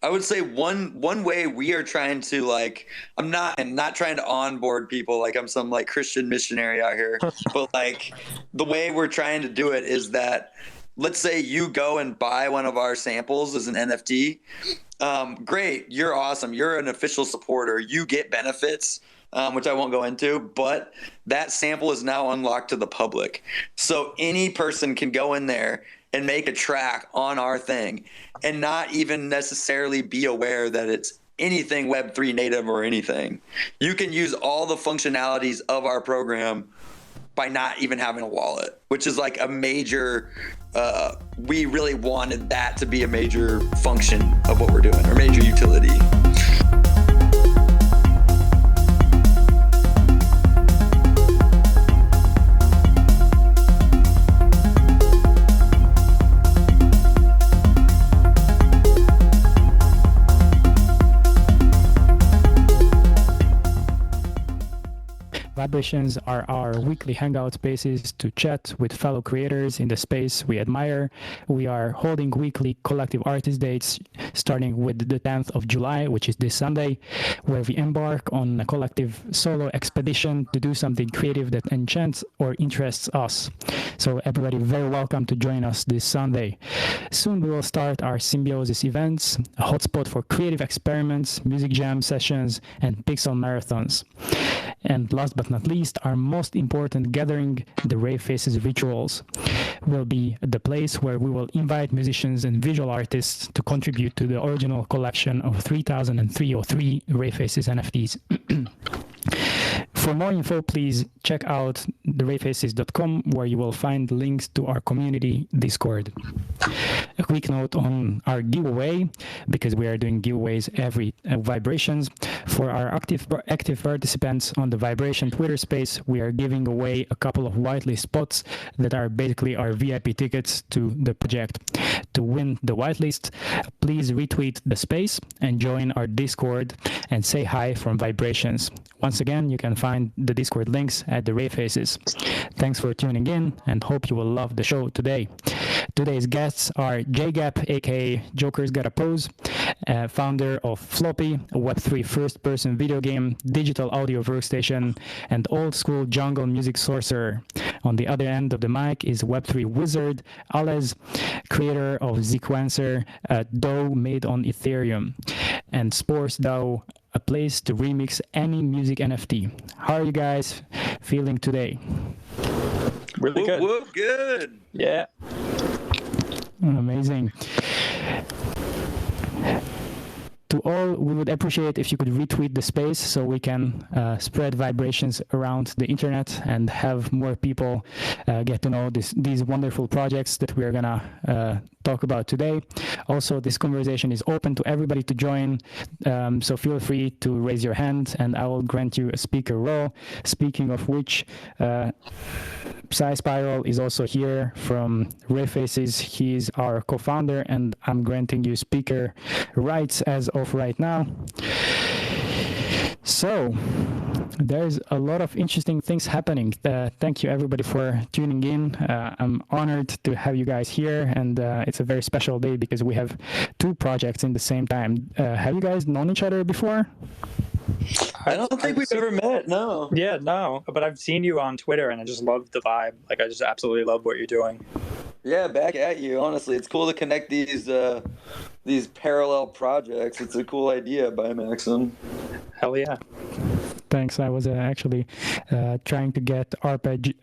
I would say one way we are trying to like, I'm not trying to onboard people like I'm some like Christian missionary out here, but like the way we're trying to do it is that, let's say you go and buy one of our samples as an NFT. Great, you're awesome. You're an official supporter. You get benefits, which I won't go into, but that sample is now unlocked to the public. So any person can go in there and make a track on our thing and not even necessarily be aware that it's anything Web3 native or anything. You can use all the functionalities of our program by not even having a wallet, which is like a major, we really wanted that to be a major function of what we're doing, or major utility. Vibrations are our weekly hangout spaces to chat with fellow creators in the space we admire. We are holding weekly collective artist dates starting with the 10th of July, which is this Sunday, where we embark on a collective solo expedition to do something creative that enchants or interests us. So everybody very welcome to join us this Sunday. Soon we will start our Symbiosis events, a hotspot for creative experiments, music jam sessions, and pixel marathons. And last but not least, our most important gathering, the RaveFaces rituals, will be the place where we will invite musicians and visual artists to contribute to the original collection of 3,303 RaveFaces NFTs. For more info, please check out theRaveFaces.com, where you will find links to our community Discord. A quick note on our giveaway, because we are doing giveaways every Vibrations. For our active participants on the Vibration Twitter space, we are giving away a couple of whitelist spots that are basically our VIP tickets to the project. To win the whitelist, please retweet the space and join our Discord and say hi from Vibrations. Once again, you can find the Discord links at the RaveFaces. Thanks for tuning in and hope you will love the show today. Today's guests are Jgap, aka Joker's Gotta Pose, founder of Floppy, a Web3 first-person video game, digital audio workstation, and old-school jungle music sorcerer. On the other end of the mic is Web3 wizard Alez, creator of Zequencer, a DAW made on Ethereum, and SporesDAO, a place to remix any music NFT. How are you guys feeling today? Really good. Whoop, good. Yeah. Amazing. To all, we would appreciate if you could retweet the space so we can spread Vibrations around the internet and have more people get to know these wonderful projects that we are gonna talk about today. Also, this conversation is open to everybody to join, so feel free to raise your hand and I will grant you a speaker role. Speaking of which, Psy Spiral is also here from RaveFaces. He's our co-founder and I'm granting you speaker rights as of right now. So there's a lot of interesting things happening. Thank you everybody for tuning in. I'm honored to have you guys here, and it's a very special day because we have two projects in the same time. Have you guys known each other before? I don't think we've ever met, no. Yeah, no, but I've seen you on Twitter and I just love the vibe. Like, I just absolutely love what you're doing. Yeah, back at you. Honestly, it's cool to connect these parallel projects. It's a cool idea by Maxim. Hell yeah. Thanks. I was actually trying to get RPG.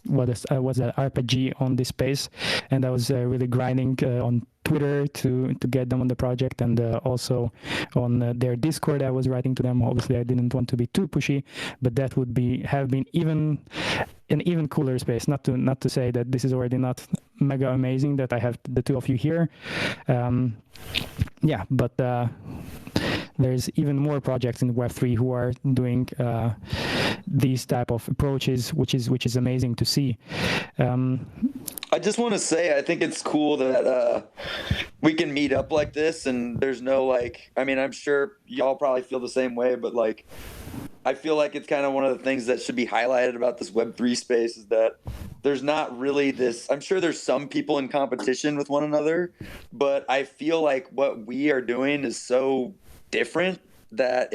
Was that RPG on this space, and I was really grinding on Twitter to get them on the project, and also on their Discord I was writing to them. Obviously I didn't want to be too pushy, but that would have been an even cooler space. Not to say that this is already not mega amazing that I have the two of you here. Yeah, but there's even more projects in Web3 who are doing these type of approaches, which is amazing to see. I just want to say, I think it's cool that we can meet up like this, and there's no like, I mean, I'm sure y'all probably feel the same way, but like, I feel like it's kind of one of the things that should be highlighted about this Web3 space is that there's not really this. I'm sure there's some people in competition with one another, but I feel like what we are doing is so different that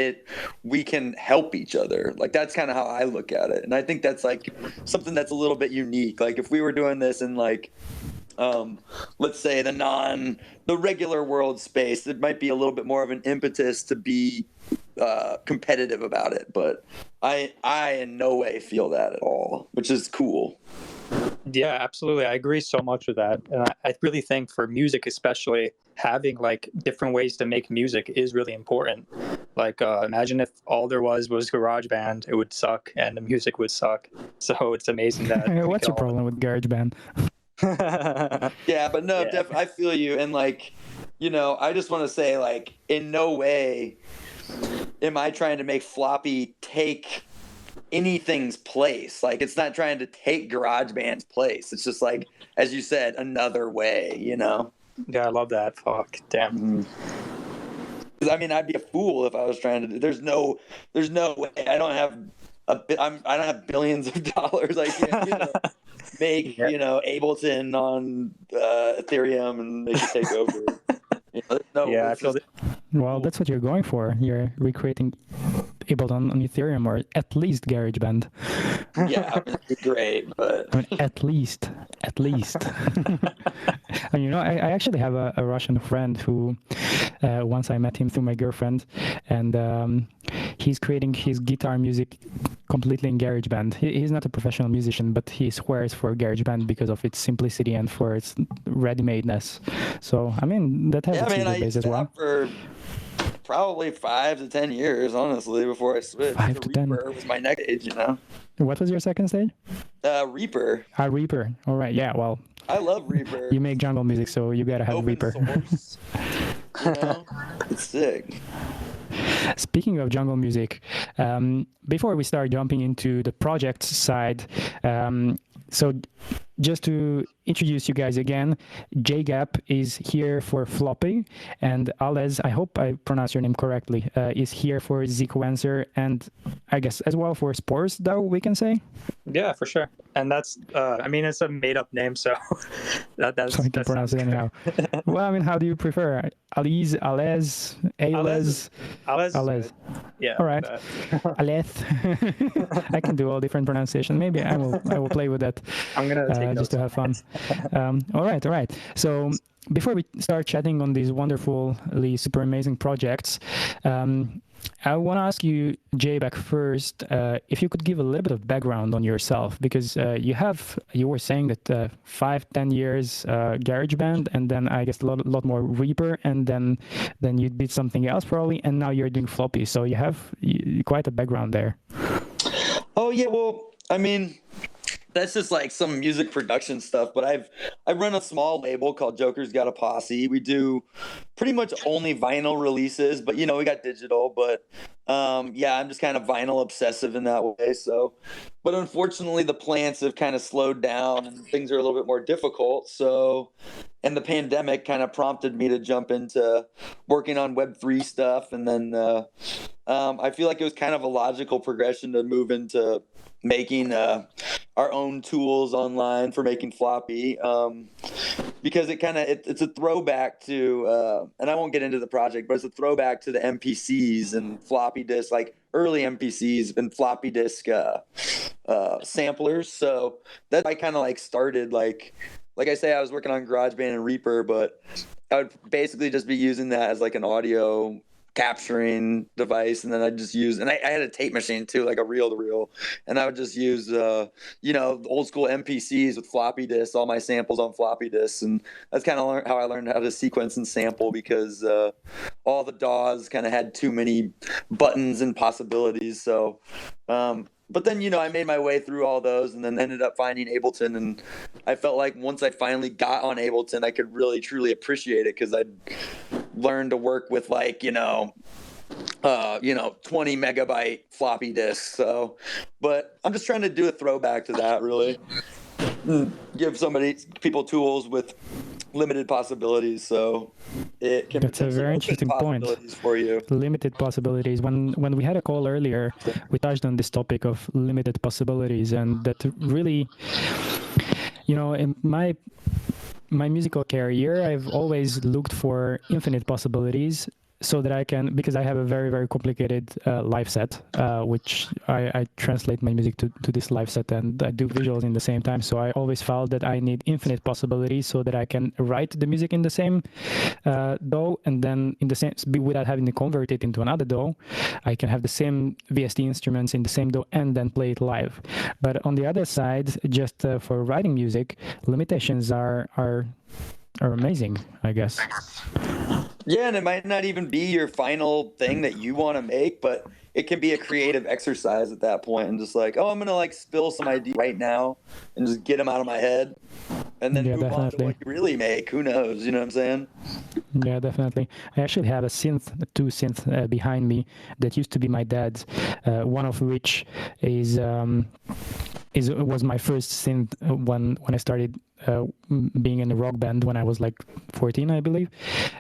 we can help each other. Like that's kind of how I look at it, and I think that's like something that's a little bit unique. Like if we were doing this in like let's say the regular world space, it might be a little bit more of an impetus to be competitive about it, but I in no way feel that at all, which is cool. Yeah, absolutely. I agree so much with that. And I really think for music, especially, having like different ways to make music is really important. Like, imagine if all there was GarageBand, it would suck and the music would suck. So it's amazing that. What's your problem with GarageBand? Yeah, but no, Yeah. I feel you. And like, I just want to say, like, in no way am I trying to make Floppy take anything's place. Like, it's not trying to take GarageBand's place. It's just like, as you said, another way, Yeah, I love that. Fuck, damn. I mean, I'd be a fool if I was trying to. There's no way. I don't have I don't have billions of dollars. I can't, make Ableton on Ethereum and make it take over. I feel that. Well, that's what you're going for. You're recreating Ableton on Ethereum, or at least GarageBand. Yeah, it'd be great, but I mean, at least. And I actually have a Russian friend who, once I met him through my girlfriend, and he's creating his guitar music completely in GarageBand. He's not a professional musician, but he swears for GarageBand because of its simplicity and for its ready-madeness. So, I mean, that has its user base as well. For probably 5 to 10 years, honestly, before I switched. 5 to 10. Reaper was my next stage, What was your second stage? Reaper. Reaper. All right. Yeah. Well, I love Reaper. You make jungle music, so you gotta have Open Reaper. Source. It's sick. Speaking of jungle music, before we start jumping into the project side, so just to introduce you guys again, Jgap is here for Floppy, and Alez, I hope I pronounced your name correctly, is here for Zequencer, and I guess as well for SporesDAO, we can say? Yeah, for sure. And that's, it's a made-up name, so that's... So I can pronounce it anyhow. Well, I mean, how do you prefer? Alez, Alez? Alez. Yeah. All right. Alez. I can do all different pronunciations. Maybe I will play with that. I'm going to take just to have fun. All right. So before we start chatting on these wonderfully super amazing projects, I want to ask you, Jgap, first, if you could give a little bit of background on yourself, because you were saying that 5-10 years GarageBand, and then I guess a lot more Reaper, and then you did something else probably, and now you're doing Floppy. So you have quite a background there. Oh yeah, well, I mean, that's just like some music production stuff, but I run a small label called Joker's Got a Posse. We do pretty much only vinyl releases, but we got digital, but I'm just kind of vinyl obsessive in that way. So, but unfortunately the plants have kind of slowed down and things are a little bit more difficult. So, and the pandemic kind of prompted me to jump into working on Web3 stuff. And then I feel like it was kind of a logical progression to move into making our own tools online for making Floppy, because it's a throwback to and I won't get into the project, but it's a throwback to the MPCs and floppy disk, like early MPCs and floppy disk samplers. So that I kind of like started like I say, I was working on GarageBand and Reaper, but I would basically just be using that as like an audio capturing device, and then I just use, and I had a tape machine too, like a reel-to-reel, and I would just use old school MPCs with floppy disks, all my samples on floppy disks, and that's kind of how I learned how to sequence and sample, because all the DAWs kind of had too many buttons and possibilities. So but then, I made my way through all those and then ended up finding Ableton. And I felt like once I finally got on Ableton, I could really, truly appreciate it, because I'd learned to work with 20 megabyte floppy disks. So, but I'm just trying to do a throwback to that, really. Give people tools with limited possibilities, so it can That's a potentially very open interesting point. possibilities for you. Limited possibilities. When we had a call earlier, we touched on this topic of limited possibilities, and that really, in my musical career, I've always looked for infinite possibilities so that I can, because I have a very, very complicated live set, which I translate my music to this live set, and I do visuals in the same time. So I always felt that I need infinite possibilities so that I can write the music in the same DAW, and then in the same, without having to convert it into another DAW, I can have the same VST instruments in the same DAW and then play it live. But on the other side, just for writing music, limitations are amazing, I guess. Yeah, and it might not even be your final thing that you want to make, but it can be a creative exercise at that point, and just like, oh, I'm gonna like spill some ideas right now and just get them out of my head, and then move on to what you really make. Who knows? You know what I'm saying? Yeah, definitely. I actually have two synths behind me that used to be my dad's. One of which was my first synth when I started being in a rock band when I was like 14, I believe.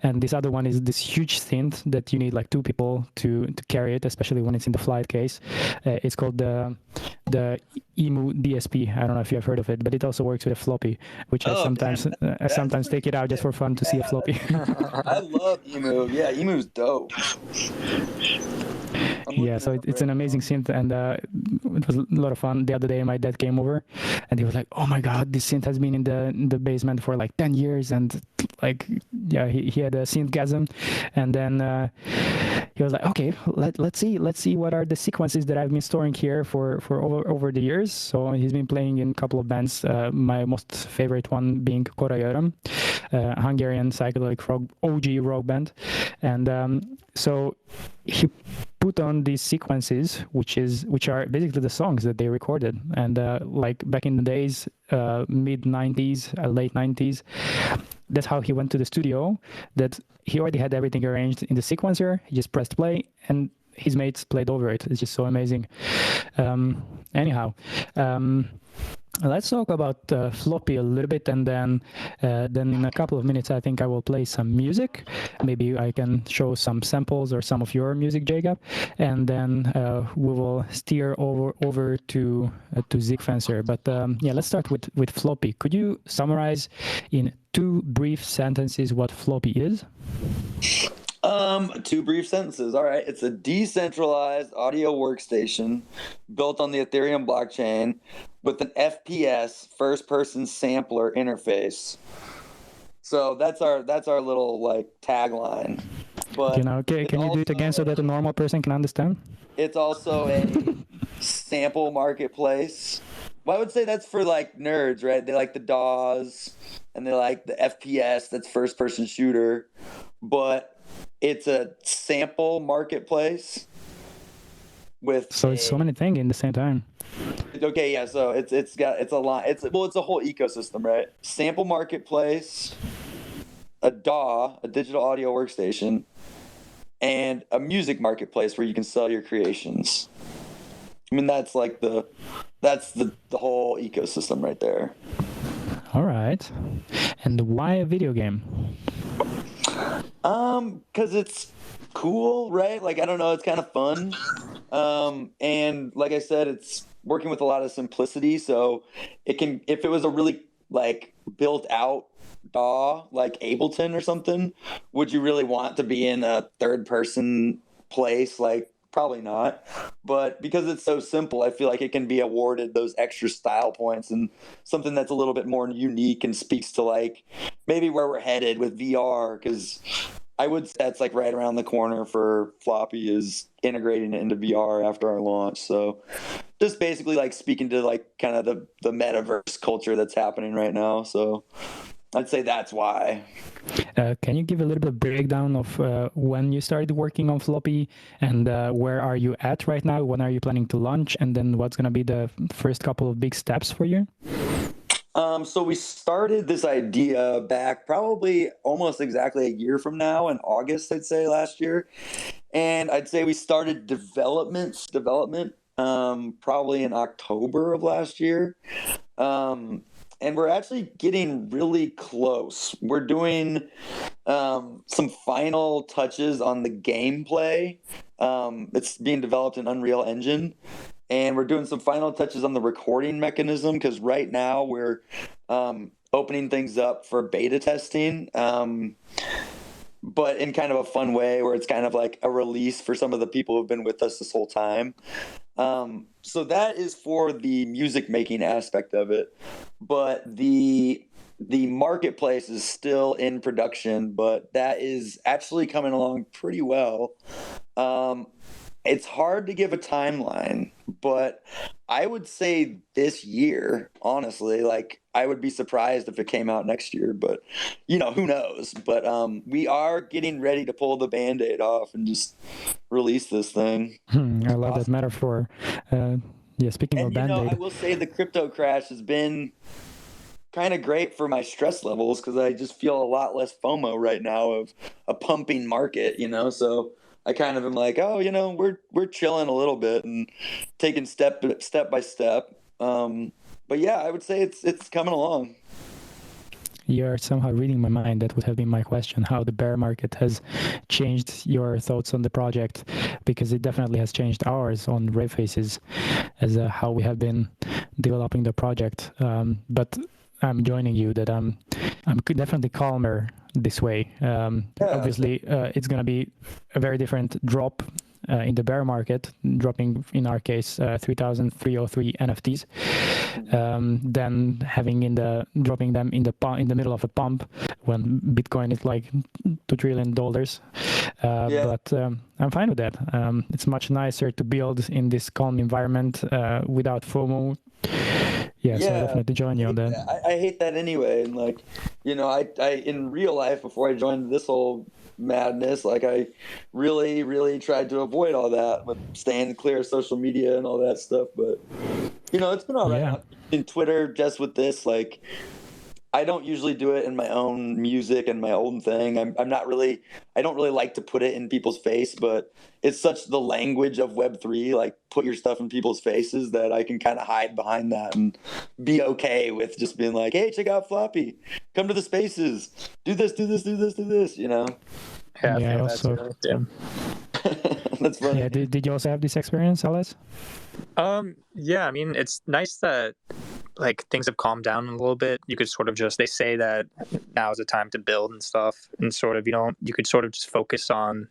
And this other one is this huge synth that you need like two people to carry it, especially when it's in the flight case. It's called the EMU DSP. I don't know if you have heard of it, but it also works with a floppy, which I sometimes take it out just for fun to see a floppy. I love EMU. Yeah, EMU's dope. Yeah, so it's an amazing synth, and it was a lot of fun. The other day, my dad came over, and he was like, "Oh my God, this synth has been in the basement for like 10 years," and like, yeah, he had a synthgasm, and then he was like, "Okay, let's see what are the sequences that I've been storing here for over the years." So he's been playing in a couple of bands. My most favorite one being Korajörum, Hungarian psychedelic rock, OG rock band, and so he put on these sequences, which are basically the songs that they recorded, and like back in the days, mid 90s, late 90s, that's how he went to the studio. That he already had everything arranged in the sequencer. He just pressed play, and his mates played over it. It's just so amazing. Anyhow. Let's talk about Floppy a little bit, and then in a couple of minutes, I think I will play some music. Maybe I can show some samples or some of your music, Jgap, and then we will steer over to Zequencer. But yeah, let's start with Floppy. Could you summarize in 2 brief sentences what Floppy is? 2 brief sentences. All right. It's a decentralized audio workstation built on the Ethereum blockchain with an FPS first-person sampler interface. So that's our little like tagline. But can you do it again so that a normal person can understand? It's also a sample marketplace. Well, I would say that's for like nerds, right? They like the DAWs and they like the FPS, that's first-person shooter. But it's a sample marketplace with it's so many things in the same time. Okay, yeah, so it's a lot. It's a whole ecosystem, right? Sample marketplace, a DAW, a digital audio workstation, and a music marketplace where you can sell your creations. I mean, that's like the whole ecosystem right there. All right. And why a video game? Because it's cool, right? Like, I don't know, it's kind of fun. And like I said, it's working with a lot of simplicity. So if it was a really like built out DAW, like Ableton or something, would you really want to be in a third person place? Like, probably not. But because it's so simple, I feel like it can be awarded those extra style points and something that's a little bit more unique and speaks to like maybe where we're headed with VR. Because I would say that's like right around the corner for Floppy, is integrating it into VR after our launch. So just basically like speaking to like kind of the metaverse culture that's happening right now. So I'd say that's why. Can you give a little bit of breakdown of when you started working on Floppy, and where are you at right now? When are you planning to launch? And then what's going to be the first couple of big steps for you? So we started this idea back probably almost exactly a year from now, in August, I'd say, last year. And I'd say we started development probably in October of last year. and we're actually getting really close. We're doing some final touches on the gameplay. It's being developed in Unreal Engine, and we're doing some final touches on the recording mechanism because right now we're opening things up for beta testing. But in kind of a fun way where it's kind of like a release for some of the people who've been with us this whole time. So that is for the music making aspect of it. But the marketplace is still in production, but that is actually coming along pretty well. It's hard to give a timeline, but I would say this year, honestly. Like, I would be surprised if it came out next year, but who knows? But we are getting ready to pull the Band-Aid off and just release this thing. I love that metaphor. Speaking of Band-Aid, I will say the crypto crash has been kind of great for my stress levels because I just feel a lot less FOMO right now of a pumping market, so I kind of am like, oh, we're chilling a little bit and taking step by step. But yeah, I would say it's coming along. You're somehow reading my mind. That would have been my question, how the bear market has changed your thoughts on the project, because it definitely has changed ours on RaveFaces as how we have been developing the project. But I'm joining you that I'm definitely calmer this way. Obviously, it's going to be a very different drop in the bear market, dropping in our case 3,303 NFTs, than dropping them in the middle of a pump when Bitcoin is like $2 trillion. But I'm fine with that. It's much nicer to build in this calm environment without FOMO. So I definitely join you on that. I hate that anyway. And like, I in real life before I joined this whole madness, like I really, really tried to avoid all that with staying clear of social media and all that stuff. But it's been all right. Yeah. In Twitter, just with this, like, I don't usually do it in my own music and my own thing. I don't really like to put it in people's face, but it's such the language of Web3, like put your stuff in people's faces, that I can kind of hide behind that and be okay with just being like, hey, check out Floppy, come to the spaces, do this, Yeah, also. That's funny. Yeah, did you also have this experience, Alez? Yeah, I mean, it's nice that like things have calmed down a little bit. You could sort of they say that now is the time to build and stuff, and sort of you could sort of just focus on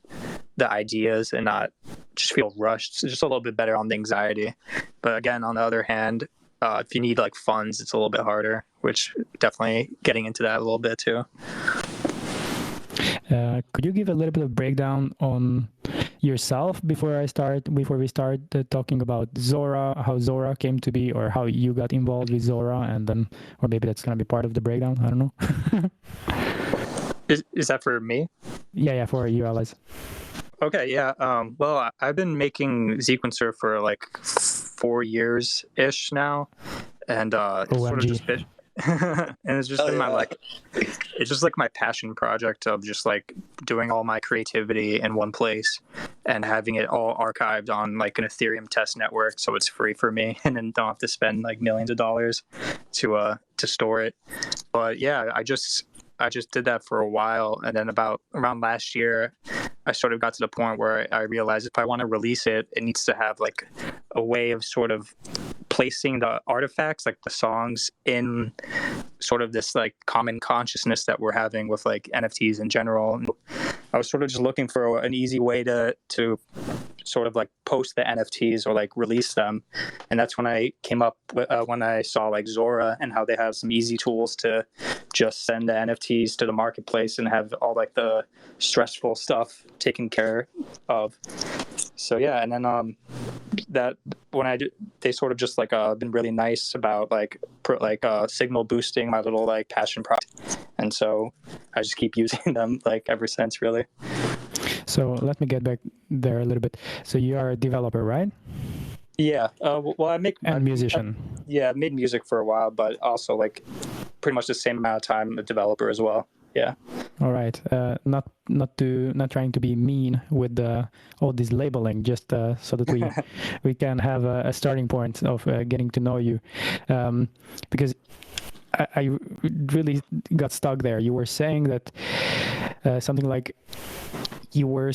the ideas and not just feel rushed. It's just a little bit better on the anxiety. But again, on the other hand, if you need like funds, it's a little bit harder, which definitely getting into that a little bit too. Could you give a little bit of breakdown on yourself before we start talking about Zora, how Zora came to be, or how you got involved with Zora, and then, or maybe that's going to be part of the breakdown. I don't know. Is that for me? Yeah, for you, Alez. Okay, yeah. Well, I've been making Zequencer for like 4 years ish now, and it's sort of just been. And it's just been it's just like my passion project of just like doing all my creativity in one place and having it all archived on like an Ethereum test network, so it's free for me and then don't have to spend like millions of dollars to store it. But yeah, I just did that for a while, and then around last year I sort of got to the point where I realized if I want to release it, it needs to have like a way of sort of placing the artifacts, like the songs, in sort of this like common consciousness that we're having with like NFTs in general. And I was sort of just looking for an easy way to sort of like post the NFTs or like release them. And that's when I came up with, when I saw like Zora and how they have some easy tools to just send the NFTs to the marketplace and have all like the stressful stuff taken care of. So yeah, and then that when they sort of just like been really nice about like signal boosting my little like passion project, and so I just keep using them like ever since, really. So let me get back there a little bit. So you are a developer, right? Yeah. Well, I musician. I made music for a while, but also like pretty much the same amount of time a developer as well. Yeah. All right. Not trying to be mean with all this labeling, just so that we can have a starting point of getting to know you, because I really got stuck there. You were saying that something like you were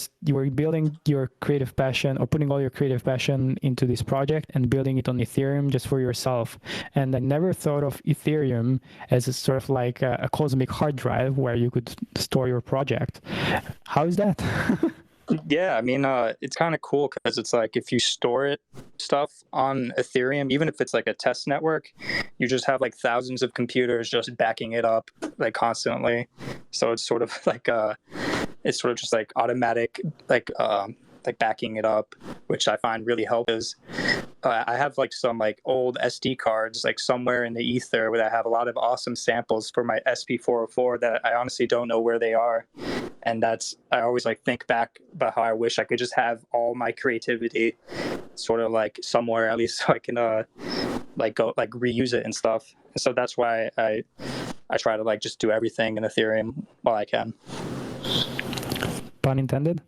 building your creative passion, or putting all your creative passion into this project and building it on Ethereum just for yourself. And I never thought of Ethereum as a sort of like a cosmic hard drive where you could store your project. How is that? Yeah, I mean, it's kind of cool because it's like if you store stuff on Ethereum, even if it's like a test network, you just have like thousands of computers just backing it up like constantly. So it's sort of like it's sort of just like automatic like backing it up, which I find really helps. I have like some like old SD cards like somewhere in the ether where I have a lot of awesome samples for my SP404 that I honestly don't know where they are. And I always like think back about how I wish I could just have all my creativity sort of like somewhere, at least so I can like go like reuse it and stuff. So that's why I try to like just do everything in Ethereum while I can. Pun intended.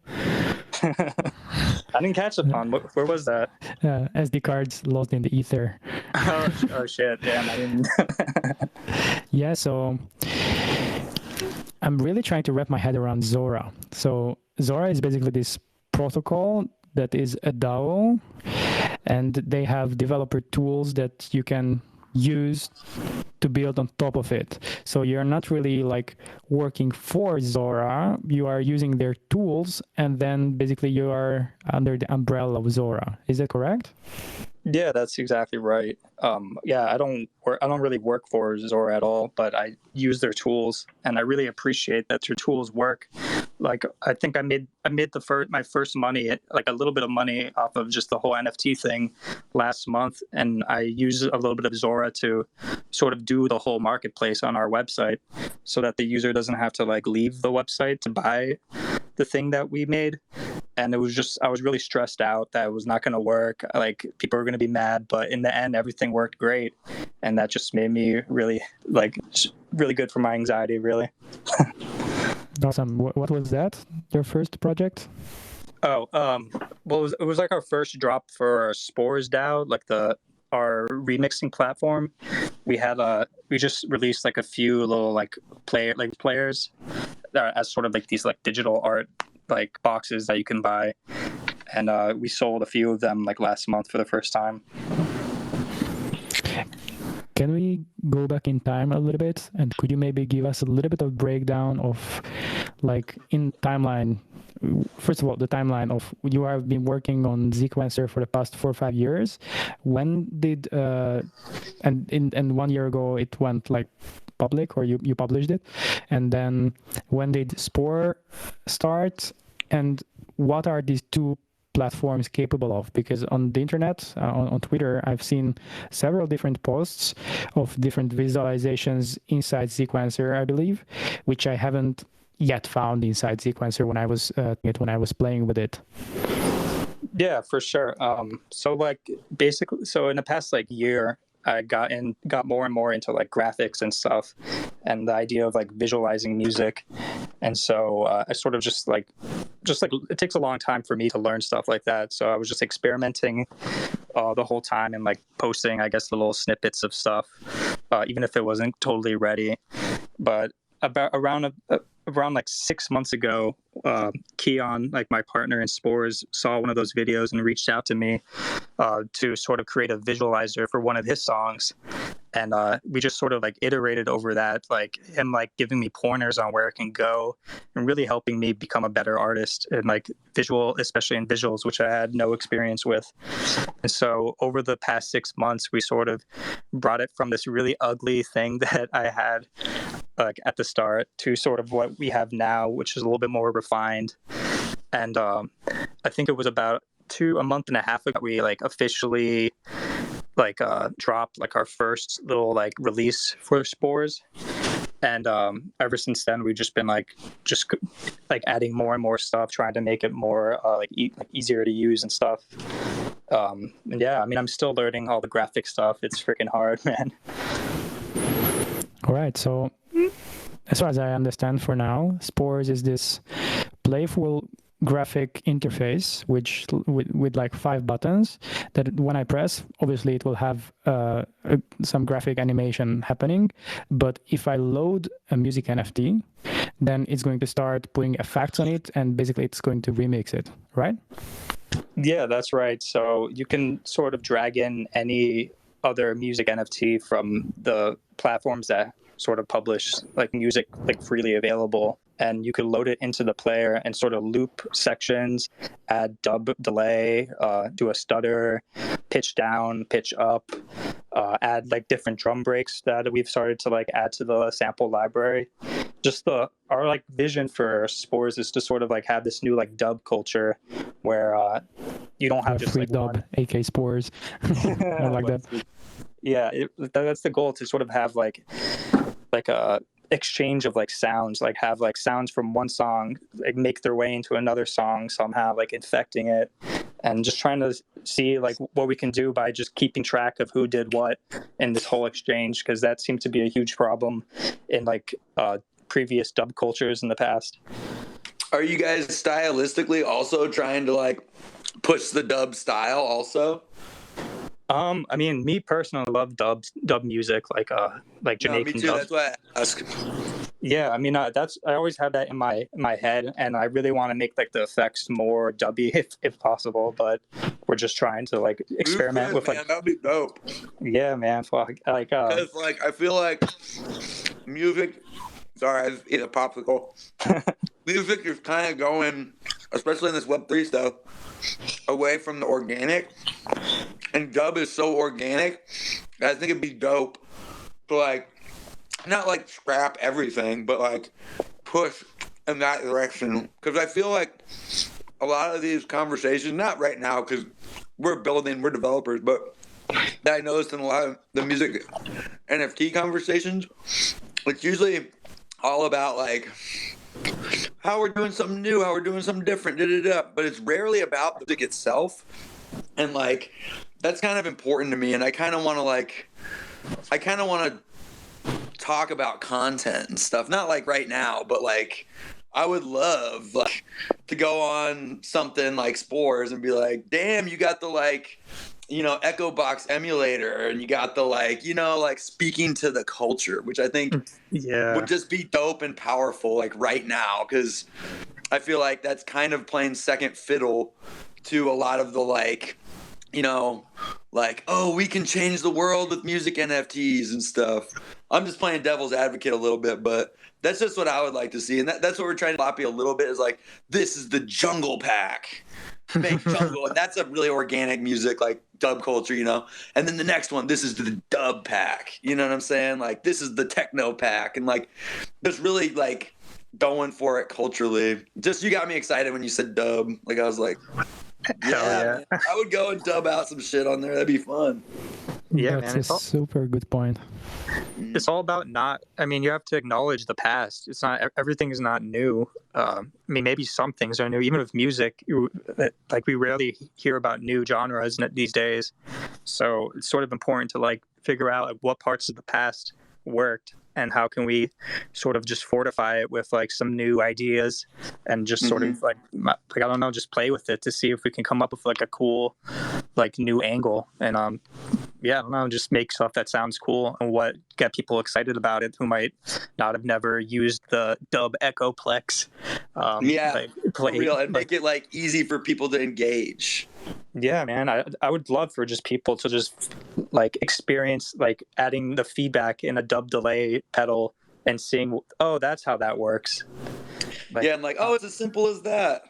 I didn't catch the pun. Where was that? SD cards lost in the ether. Oh shit! Damn, I didn't. Yeah, so I'm really trying to wrap my head around Zora. So Zora is basically this protocol that is a DAW, and they have developer tools that you can use to build on top of it. So you're not really like working for Zora, you are using their tools, and then basically you are under the umbrella of Zora. Is that correct? Yeah, that's exactly right. Yeah, I don't really work for Zora at all, but I use their tools, and I really appreciate that their tools work. Like I think I made my first money, like a little bit of money off of just the whole NFT thing last month, and I use a little bit of Zora to sort of do the whole marketplace on our website, so that the user doesn't have to like leave the website to buy the thing that we made. And it was just, I was really stressed out that it was not going to work. Like people were going to be mad, but in the end, everything worked great. And that just made me really good for my anxiety, really. Awesome. What was that? Your first project? Oh, well, it was like our first drop for SporesDAO, like our remixing platform. We just released like a few little like players as sort of like these like digital art like boxes that you can buy, and we sold a few of them like last month for the first time. Can we go back in time a little bit, and could you maybe give us a little bit of breakdown of like in timeline? First of all, the timeline of you have been working on Zequencer for the past 4 or 5 years. When did and 1 year ago it went like public, or you published it, and then when did Spore start, and what are these two platforms capable of? Because on the internet, on Twitter, I've seen several different posts of different visualizations inside Zequencer, I believe, which I haven't yet found inside Zequencer when I was playing with it. Yeah, for sure. So like basically, so in the past like year, I got more and more into like graphics and stuff, and the idea of like visualizing music. And so I sort of just like it takes a long time for me to learn stuff like that. So I was just experimenting the whole time and like posting, I guess, the little snippets of stuff, even if it wasn't totally ready. But around like 6 months ago, Keon, like my partner in Spores, saw one of those videos and reached out to me to sort of create a visualizer for one of his songs. And we just sort of like iterated over that, like him like giving me pointers on where it can go and really helping me become a better artist in like especially in visuals, which I had no experience with. And so over the past 6 months, we sort of brought it from this really ugly thing that I had like at the start to sort of what we have now, which is a little bit more refined. And I think it was about a month and a half ago we like officially like dropped like our first little like release for Spores. And ever since then we've just been like adding more and more stuff, trying to make it more easier to use and stuff. And yeah, I mean, I'm still learning all the graphic stuff. It's freaking hard, man. All right, so as far as I understand for now, Spores is this playful graphic interface which with like 5 buttons that when I press, obviously it will have some graphic animation happening, but if I load a music NFT, then it's going to start putting effects on it, and basically it's going to remix it, right? Yeah, that's right. So you can sort of drag in any other music NFT from the platforms that sort of publish like music like freely available, and you could load it into the player and sort of loop sections, add dub delay, do a stutter, pitch down, pitch up, add like different drum breaks that we've started to like add to the sample library. Just our like vision for Spores is to sort of like have this new like dub culture where you don't have just free like dub, AK Spores. I like that. Yeah, that's the goal, to sort of have like a exchange of like sounds, like have like sounds from one song like make their way into another song somehow, like infecting it, and just trying to see like what we can do by just keeping track of who did what in this whole exchange, because that seemed to be a huge problem in like previous dub cultures in the past. Are you guys stylistically also trying to like push the dub style also? I mean, me personally love dub music, like Jamaican. No, me too. Dub. That's why I ask. Yeah, I mean, I always have that in my head, and I really want to make like the effects more dubby if possible. But we're just trying to like experiment with like. That'd be dope. Yeah, man. Fuck. Like, because like I feel like music. Sorry, I ate a popsicle. Music is kind of going, especially in this Web3 stuff, away from the organic. And dub is so organic, I think it'd be dope to like, not like scrap everything, but like push in that direction. Because I feel like a lot of these conversations, not right now, because we're developers, but that I noticed in a lot of the music NFT conversations, it's usually all about like how we're doing something new, how we're doing something different, but it's rarely about the music itself. And like, that's kind of important to me, and I kind of want to talk about content and stuff. Not like right now, but like I would love like to go on something like Spores and be like, damn, you got the like, Echo Box emulator, and you got the like, like speaking to the culture, which I think would just be dope and powerful like right now, because I feel like that's kind of playing second fiddle to a lot of the like, like, oh, we can change the world with music NFTs and stuff. I'm just playing devil's advocate a little bit, but that's just what I would like to see. And that's what we're trying to copy a little bit, is like, this is the jungle pack. Make jungle. And that's a really organic music, like dub culture, And then the next one, this is the dub pack. You know what I'm saying? Like, this is the techno pack. And like, there's really like going for it culturally. Just, you got me excited when you said dub. Like, I was like, yeah. I would go and dub out some shit on there. That'd be fun. Yeah, that's man, a super good point. It's all about you have to acknowledge the past. It's not, everything is not new. Maybe some things are new. Even with music, like we rarely hear about new genres these days. So it's sort of important to like figure out like what parts of the past worked, and how can we sort of just fortify it with like some new ideas, and just sort of like I don't know, just play with it to see if we can come up with like a cool like new angle, and I don't know, just make stuff that sounds cool and what get people excited about it who might not have never used the dub Echoplex. For real, and make it like easy for people to engage. Yeah, man, I would love for just people to just like experience like adding the feedback in a dub delay pedal and seeing, oh, that's how that works. Like, and like, oh, it's as simple as that.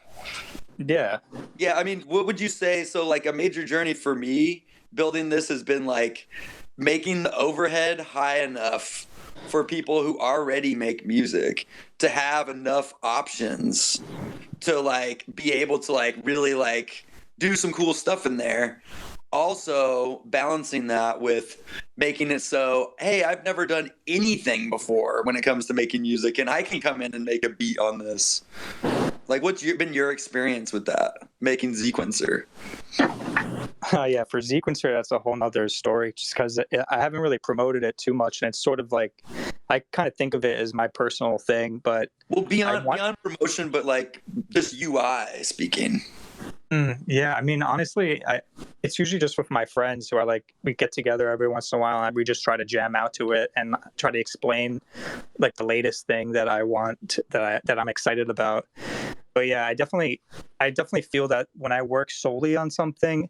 Yeah. Yeah, I mean, what would you say? So like a major journey for me building this has been like making the overhead high enough for people who already make music to have enough options to like be able to like really like do some cool stuff in there. Also balancing that with making it so, hey, I've never done anything before when it comes to making music, and I can come in and make a beat on this. Like, what's been your experience with that, making Zequencer? Yeah, for Zequencer, that's a whole nother story, just because I haven't really promoted it too much, and it's sort of like I kind of think of it as my personal thing, but Well, beyond promotion, but like just UI speaking. Yeah, I mean, honestly, it's usually just with my friends who are like, we get together every once in a while and we just try to jam out to it and try to explain like the latest thing that I want, that I'm excited about. But yeah, I definitely feel that when I work solely on something,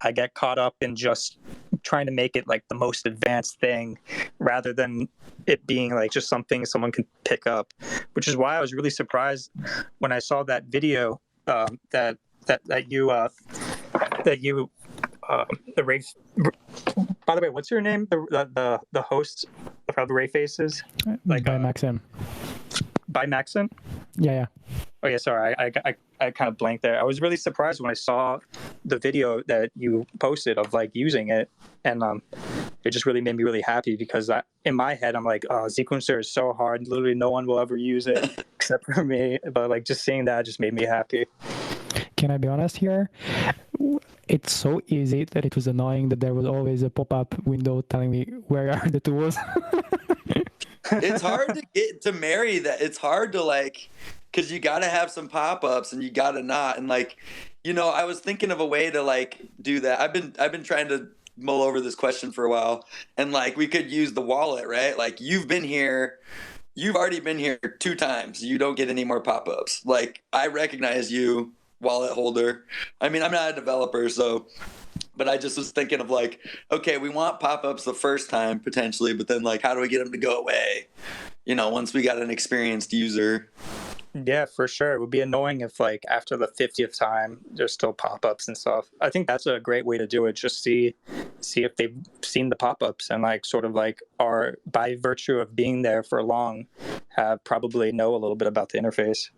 I get caught up in just trying to make it like the most advanced thing rather than it being like just something someone can pick up, which is why I was really surprised when I saw that video that you the rave. By the way, what's your name? The host of the RaveFaces, like by Maxim. By Maxim. Yeah. Oh yeah, sorry, I kind of blanked there. I was really surprised when I saw the video that you posted of like using it, and it just really made me really happy because in my head I'm like, oh, Zequencer is so hard. Literally, no one will ever use it except for me. But like just seeing that just made me happy. Can I be honest here? It's so easy that it was annoying that there was always a pop-up window telling me where are the tools. It's hard to get to marry that. It's hard to like, because you got to have some pop-ups and you got to not. And like, I was thinking of a way to like do that. I've been trying to mull over this question for a while, and like we could use the wallet, right? Like you've already been here 2 times. You don't get any more pop-ups. Like I recognize you, wallet holder. I mean, I'm not a developer, but I just was thinking of like, okay, we want pop-ups the first time potentially, but then like, how do we get them to go away? Once we got an experienced user. Yeah, for sure. It would be annoying if like after the 50th time there's still pop-ups and stuff. I think that's a great way to do it. Just see if they've seen the pop-ups and like sort of like are by virtue of being there for long have probably know a little bit about the interface.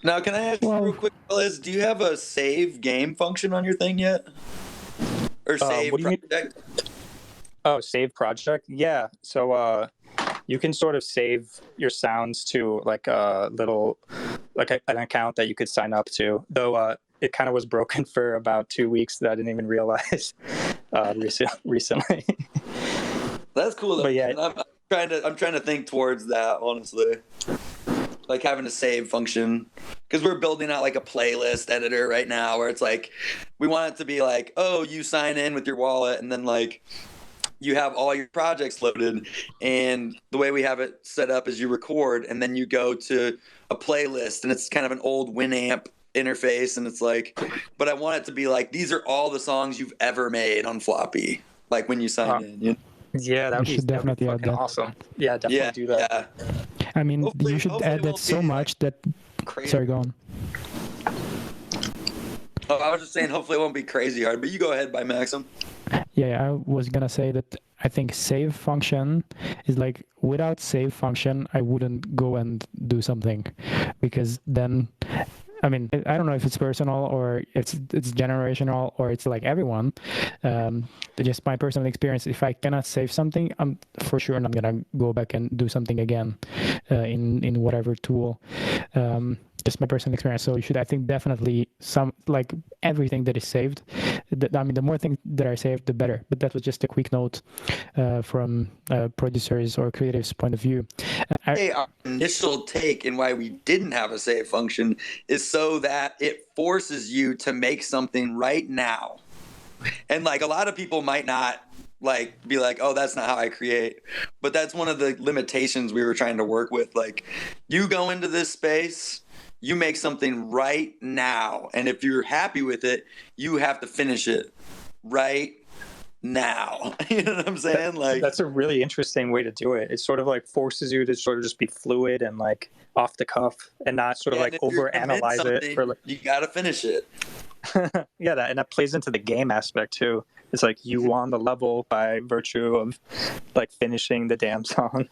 Now, can I ask you real quick, Alez, do you have a save game function on your thing yet? Or save project? Oh, save project? Yeah. So you can sort of save your sounds to like a little, like an account that you could sign up to. Though it kind of was broken for about 2 weeks that I didn't even realize recently. That's cool though. But yeah, I'm trying to think towards that, honestly. Like having a save function, because we're building out like a playlist editor right now where it's like we want it to be like, oh, you sign in with your wallet and then like you have all your projects loaded, and the way we have it set up is you record and then you go to a playlist, and it's kind of an old Winamp interface, and it's like, but I want it to be like these are all the songs you've ever made on Floppy, like when you sign in. Yeah, that would be definitely fucking awesome. Yeah, definitely do that. Yeah. I mean, you should add that so much that... Crazy. Sorry, go on. Oh, I was just saying, hopefully it won't be crazy hard, but you go ahead, by Maxim. Yeah, I was gonna say that I think save function is like, without save function, I wouldn't go and do something, because then... I mean, I don't know if it's personal or it's generational or it's like everyone. Just my personal experience. If I cannot save something, I'm for sure not gonna go back and do something again in whatever tool. Just my personal experience. So you should, I think, definitely like everything that is saved. I mean, the more things that are saved, the better. But that was just a quick note from producers or creatives' point of view. Our initial take in why we didn't have a save function is so that it forces you to make something right now. And like a lot of people might not like be like, oh, that's not how I create. But that's one of the limitations we were trying to work with. Like, you go into this space, you make something right now. And if you're happy with it, you have to finish it right now. You know what I'm saying? Like, that's a really interesting way to do it. It sort of like forces you to sort of just be fluid and like off the cuff and not sort of like overanalyze it. For like, you got to finish it. Yeah, and that plays into the game aspect too. It's like you won the level by virtue of like finishing the damn song.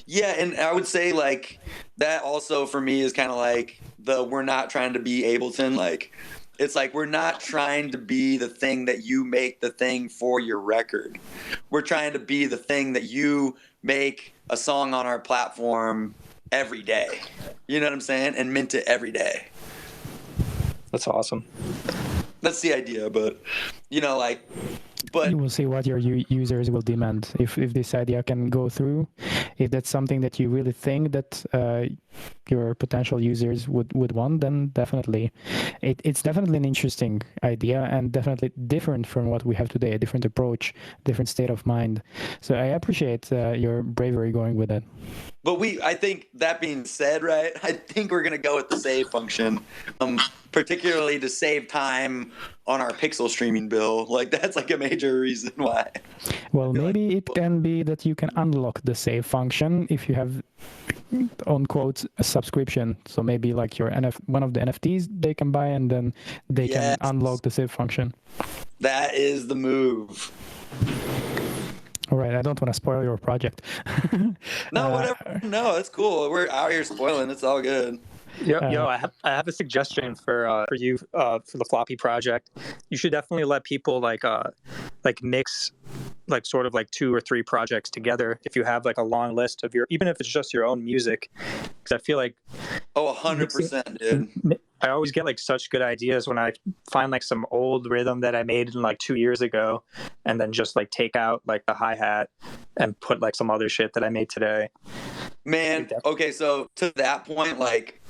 Yeah, and I would say like that also for me is kind of like we're not trying to be Ableton. Like, it's like we're not trying to be the thing that you make the thing for your record. We're trying to be the thing that you make a song on our platform every day. You know what I'm saying? And mint it every day. That's awesome. That's the idea, but like But you will see what your users will demand. If this idea can go through, if that's something that you really think that your potential users would want, then definitely, it's definitely an interesting idea and definitely different from what we have today. A different approach, different state of mind. So I appreciate your bravery going with it. But I think that being said, right, I think we're going to go with the save function, particularly to save time on our pixel streaming bill. Like, that's like a major reason why. Well, maybe it can be that you can unlock the save function if you have, on quote, a subscription. So maybe like your one of the NFTs they can buy, and then they can unlock the save function. That is the move. All right, I don't want to spoil your project. No, whatever. No, it's cool. We're out here spoiling. It's all good. Yo, I have a suggestion for you for the Floppy project. You should definitely let people like mix like sort of like 2 or 3 projects together if you have like a long list of even if it's just your own music, because I feel like 100%, dude. I always get like such good ideas when I find like some old rhythm that I made in like 2 years ago, and then just like take out like the hi-hat and put like some other shit that I made today. Man, okay, so to that point, like,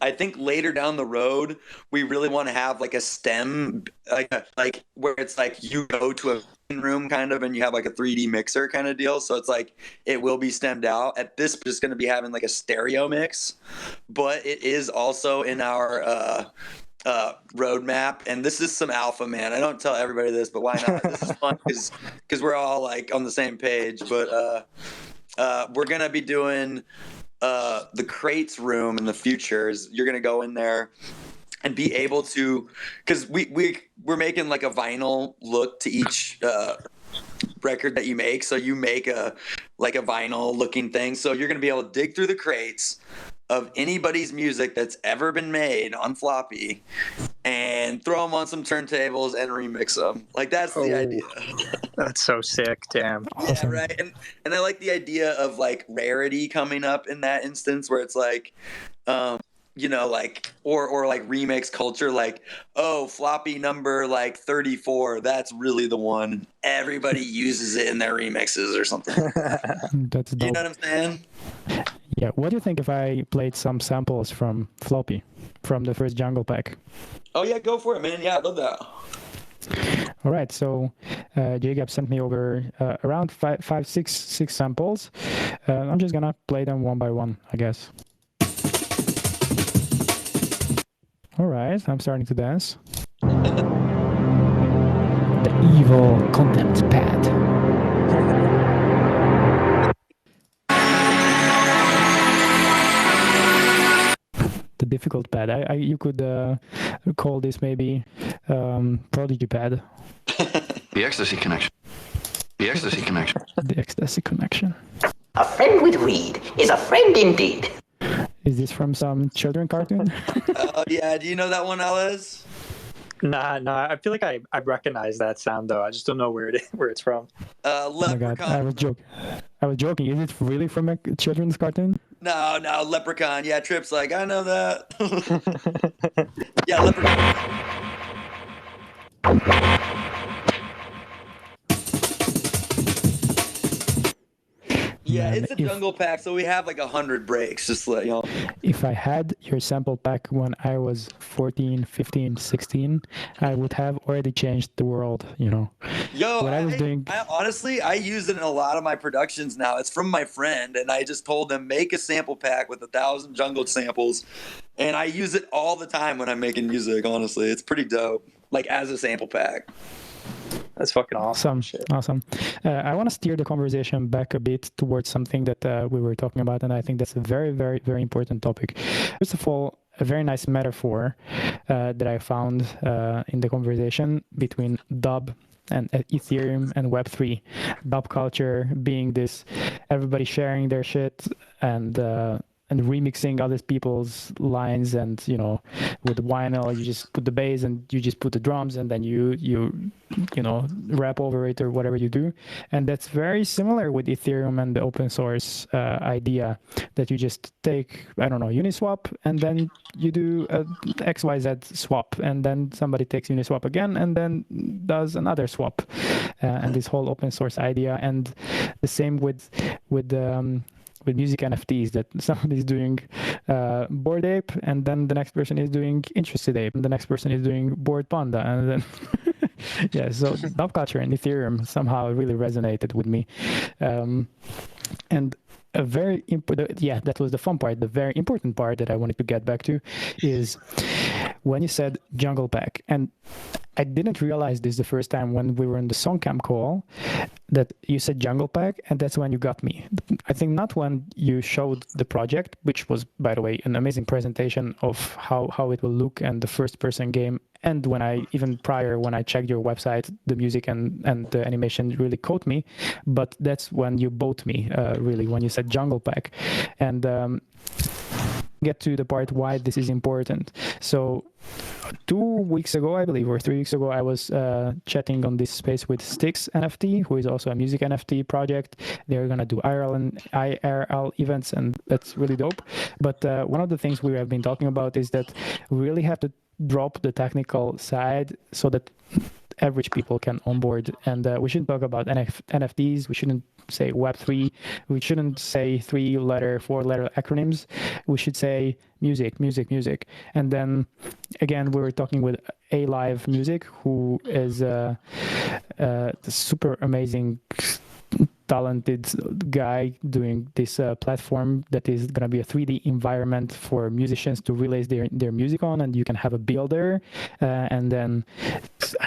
I think later down the road, we really want to have like a stem, like where it's like you go to a room kind of, and you have like a 3D mixer kind of deal. So it's like it will be stemmed out. At this, just going to be having like a stereo mix, but it is also in our roadmap. And this is some alpha, man. I don't tell everybody this, but why not? This is fun because we're all like on the same page. But we're going to be doing the crates room in the future. You're going to go in there and be able to, because we're making like a vinyl look to each record that you make. So you make a vinyl looking thing. So you're going to be able to dig through the crates of anybody's music that's ever been made on Floppy and throw them on some turntables and remix them. Like, that's the idea. That's so sick. Damn. Yeah, right. And I like the idea of like rarity coming up in that instance, where it's like, you know, like, or like remix culture, like, oh, Floppy number like 34, that's really the one. Everybody uses it in their remixes or something. That's dope. You know what I'm saying? Yeah. What do you think if I played some samples from Floppy, from the first Jungle Pack? Oh yeah, go for it, man. Yeah, I love that. All right, so Jgap sent me over around six samples. I'm just gonna play them one by one, I guess. All right, I'm starting to dance. The evil content pad. The difficult pad. You could call this maybe Prodigy pad. The ecstasy connection. The ecstasy connection. The ecstasy connection. A friend with weed is a friend indeed. Is this from some children cartoon? Yeah, do you know that one, Alez? Nah. I feel like I recognize that sound though. I just don't know where it's from. Oh my God, I was joking. Is it really from a children's cartoon? No, Leprechaun. Yeah, Trip's like, I know that. Yeah, Leprechaun. Yeah, it's a jungle pack, so we have like 100 breaks, just to let y'all. If I had your sample pack when I was 14, 15, 16, I would have already changed the world, you know. Yo, what I was doing... honestly, I use it in a lot of my productions now. It's from my friend, and I just told them, make a sample pack with 1,000 jungle samples, and I use it all the time when I'm making music, honestly. It's pretty dope, like as a sample pack. That's fucking awesome. Awesome. I want to steer the conversation back a bit towards something that we were talking about, and I think that's a very, very, very important topic. First of all, a very nice metaphor that I found in the conversation between D.A.W and Ethereum and Web3. D.A.W culture being this, everybody sharing their shit and and remixing other people's lines, and with vinyl you just put the bass and you just put the drums, and then you rap over it or whatever you do. And that's very similar with Ethereum and the open source idea, that you just take, I don't know, Uniswap, and then you do a XYZ swap, and then somebody takes Uniswap again and then does another swap, and this whole open source idea. And the same with music NFTs, that somebody is doing Bored Ape, and then the next person is doing Interested Ape, and the next person is doing Bored Panda, and then yeah. So DAW culture and Ethereum somehow really resonated with me, and a very important, that was the fun part. The very important part that I wanted to get back to is when you said Jungle Pack. And I didn't realize this the first time when we were in the Songcamp call, that you said Jungle Pack, and that's when you got me. I think not when you showed the project, which was, by the way, an amazing presentation of how it will look, and the first person game. And when I checked your website, the music and the animation really caught me. But that's when you bought me, really, when you said Jungle Pack. And get to the part why this is important. So 2 weeks ago, I believe, or 3 weeks ago, I was chatting on this space with Styx NFT, who is also a music NFT project. They're going to do IRL events, and that's really dope. But one of the things we have been talking about is that we really have to drop the technical side so that average people can onboard. And we shouldn't talk about NFTs. We shouldn't say Web3. We shouldn't say 3-letter, 4-letter acronyms. We should say music. And then again, we were talking with Alive Music, who is a super amazing, talented guy doing this platform that is going to be a 3D environment for musicians to release their music on, and you can have a builder, and then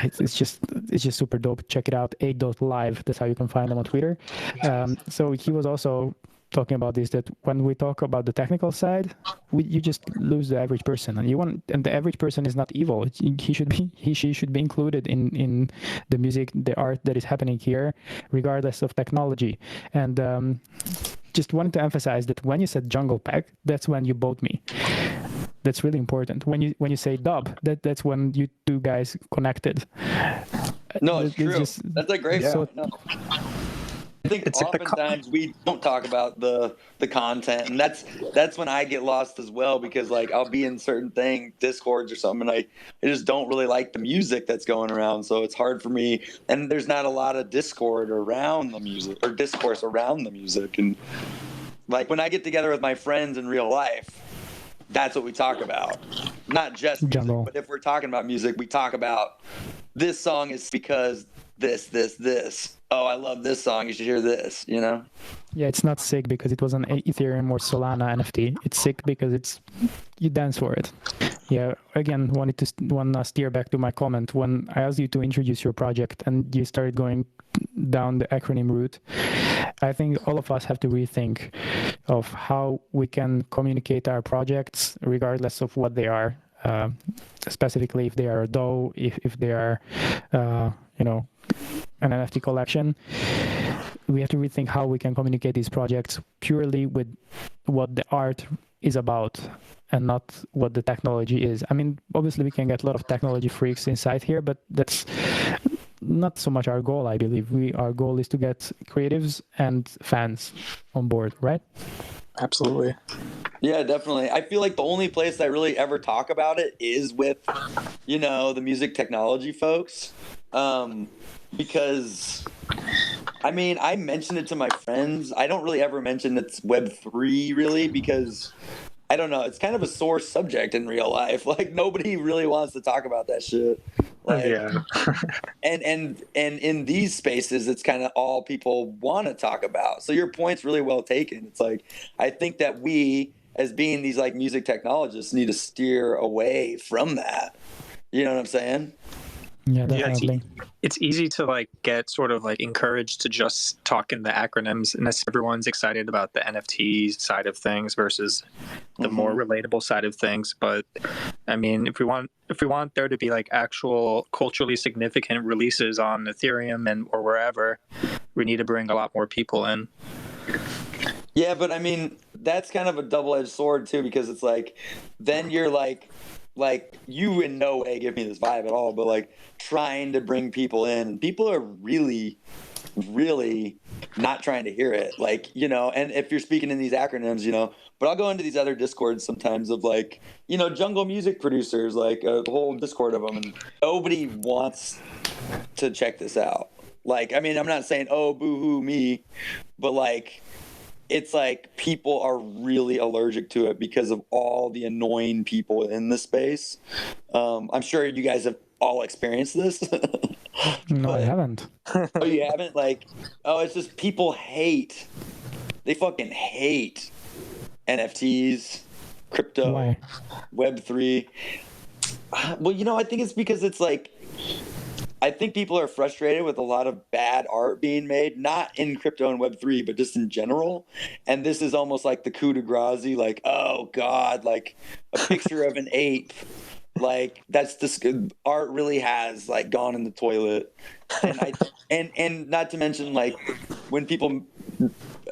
it's just super dope. Check it out, 8.live. That's how you can find them on Twitter. So he was also talking about this, that when we talk about the technical side, you just lose the average person, and the average person is not evil. She should be included in the music, the art that is happening here, regardless of technology. And just wanted to emphasize that when you said Jungle Pack, that's when you bought me. That's really important. When you say dub, that's when you two guys connected. No, it's true. That's a great point. No. I think oftentimes we don't talk about the content, and that's when I get lost as well, because like I'll be in certain Discords or something, and I just don't really like the music that's going around, so it's hard for me. And there's not a lot of Discord around the music, or discourse around the music. And like when I get together with my friends in real life, that's what we talk about. Not just music, but if we're talking about music, we talk about this song is because this. Oh, I love this song. You should hear this, Yeah, it's not sick because it was an Ethereum or Solana NFT. It's sick because you dance for it. Yeah, again, want to steer back to my comment. When I asked you to introduce your project and you started going down the acronym route, I think all of us have to rethink of how we can communicate our projects regardless of what they are. Specifically if they are a DAW, if they are, an NFT collection. We have to rethink how we can communicate these projects purely with what the art is about and not what the technology is. I mean, obviously we can get a lot of technology freaks inside here, but that's not so much our goal, I believe. Our goal is to get creatives and fans on board, right? Absolutely. Yeah, definitely. I feel like the only place that I really ever talk about it is with, the music technology folks. Because, I mean, I mention it to my friends. I don't really ever mention it's Web3, really, because, I don't know, it's kind of a sore subject in real life. Like, nobody really wants to talk about that shit. Like, yeah. and in these spaces, it's kind of all people want to talk about. So your point's really well taken. It's like, I think that we, as being these, like, music technologists, need to steer away from that. You know what I'm saying? Yeah, definitely. It's easy to get sort of encouraged to just talk in the acronyms, and everyone's excited about the NFT side of things versus the more relatable side of things. But I mean, if we want there to be actual culturally significant releases on Ethereum or wherever, we need to bring a lot more people in. Yeah, but I mean, that's kind of a double-edged sword too, because it's like, then you're like you in no way give me this vibe at all, but like trying to bring people in, and people are really not trying to hear it, like, you know. And if you're speaking in these acronyms, you know, but I'll go into these other discords sometimes of like, you know, jungle music producers, like a whole discord of them, and nobody wants to check this out. Like, I mean, I'm not saying, oh, boo-hoo me, but like, it's like people are really allergic to it because of all the annoying people in the space. I'm sure you guys have all experienced this. No, I haven't. Oh, you haven't? Like, oh, it's just people hate. They fucking hate NFTs, crypto, Why? Web3. Well, you know, I think it's because it's like, I think people are frustrated with a lot of bad art being made, not in crypto and Web3, but just in general. And this is almost like the coup de grace, like, oh God, like a picture of an ape. Like, that's this art really has like gone in the toilet. And not to mention, like, when people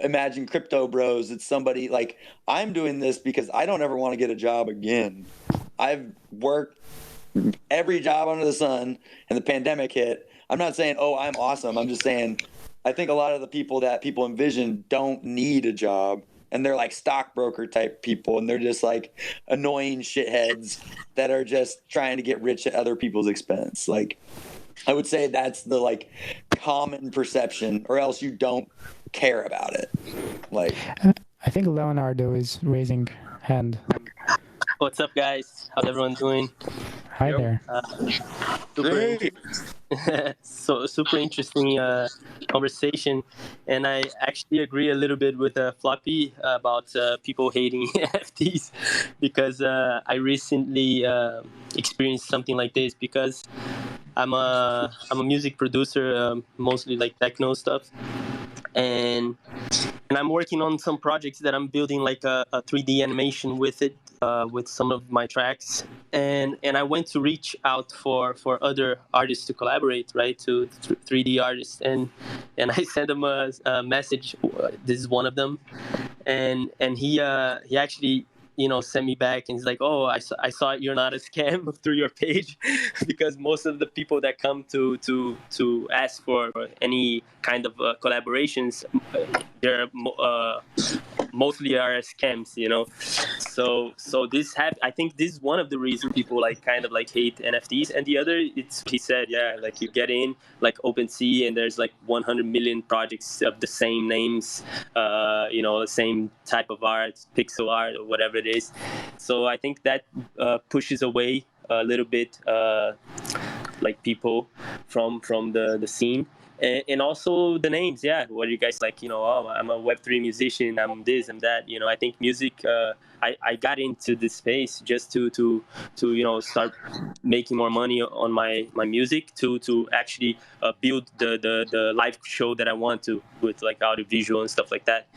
imagine crypto bros, it's somebody like, I'm doing this because I don't ever want to get a job again. I've worked every job under the sun, and the pandemic hit. I'm not saying, oh, I'm awesome. I'm just saying, I think a lot of the people that people envision don't need a job, and they're like stockbroker type people, and they're just like annoying shitheads that are just trying to get rich at other people's expense. Like, I would say that's the like common perception, or else you don't care about it. Like, I think Leonardo is raising hand. What's up, guys? How's everyone doing? Hi there. Super interesting conversation, and I actually agree a little bit with Floppy about people hating NFTs, because I recently experienced something like this, because I'm a music producer, mostly like techno stuff, and I'm working on some projects that I'm building like a 3D animation with it, with some of my tracks, and I went to reach out for other artists to collaborate, right, to 3D artists, and I sent them a message. This is one of them, and he actually, you know, sent me back, and he's like, oh, I saw you're not a scam through your page, because most of the people that come to ask for any kind of collaborations, they're mostly are scams, you know. So I think this is one of the reasons people like kind of like hate NFTs. And the other, it's, he said, yeah, like you get in like OpenSea, and there's like 100 million projects of the same names, you know, the same type of art, pixel art or whatever it is. So I think that pushes away a little bit like people from the scene. And also the names, yeah. What are you guys like? You know, oh, I'm a Web3 musician. I'm this, I'm that. You know, I think music. I got into this space just to you know, start making more money on my music, to actually build the live show that I want to, with like audio visual and stuff like that.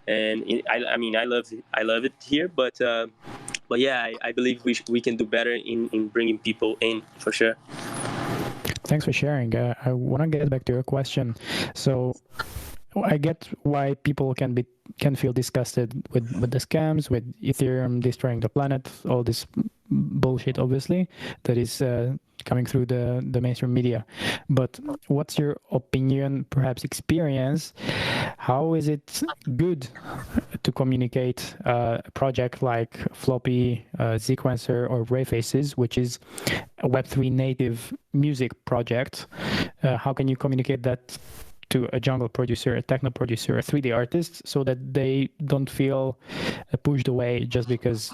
And I mean I love it here, but yeah, I believe we can do better in bringing people in, for sure. Thanks for sharing. I want to get back to your question. So I get why people can feel disgusted with the scams, with Ethereum destroying the planet, all this bullshit, obviously, that is coming through the mainstream media. But what's your opinion, perhaps experience? How is it good to communicate a project like Floppy Zequencer or RaveFaces, which is a Web3 native music project? How can you communicate that to a jungle producer, a techno producer, a 3D artist, so that they don't feel pushed away just because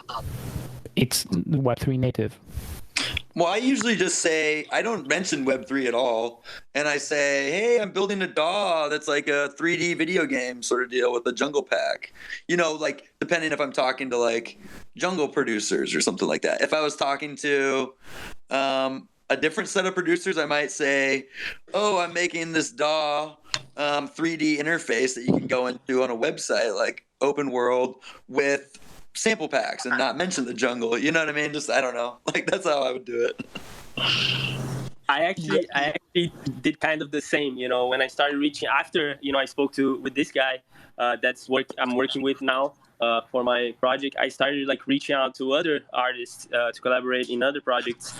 it's Web3 native? Well, I usually just say, I don't mention Web3 at all. And I say, hey, I'm building a DAW that's like a 3D video game sort of deal with a jungle pack. You know, like, depending if I'm talking to like jungle producers or something like that. If I was talking to a different set of producers, I might say, oh, I'm making this DAW 3D interface that you can go into on a website, like open world, with sample packs, and not mention the jungle. You know what I mean? Just, I don't know. Like, that's how I would do it. I actually did kind of the same, you know, when I started reaching after, you know, I spoke with this guy I'm working with now. for my project, I started like reaching out to other artists to collaborate in other projects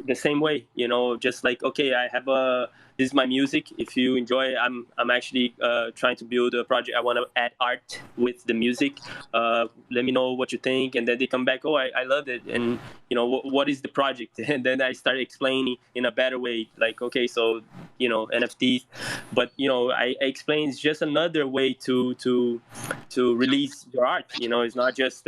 the same way, just like, okay, this is my music. If you enjoy it, I'm actually trying to build a project. I want to add art with the music. Let me know what you think. And then they come back, oh, I loved it. And, what is the project? And then I started explaining in a better way, like, okay, so, NFTs. But, I explain it's just another way to release your art. It's not just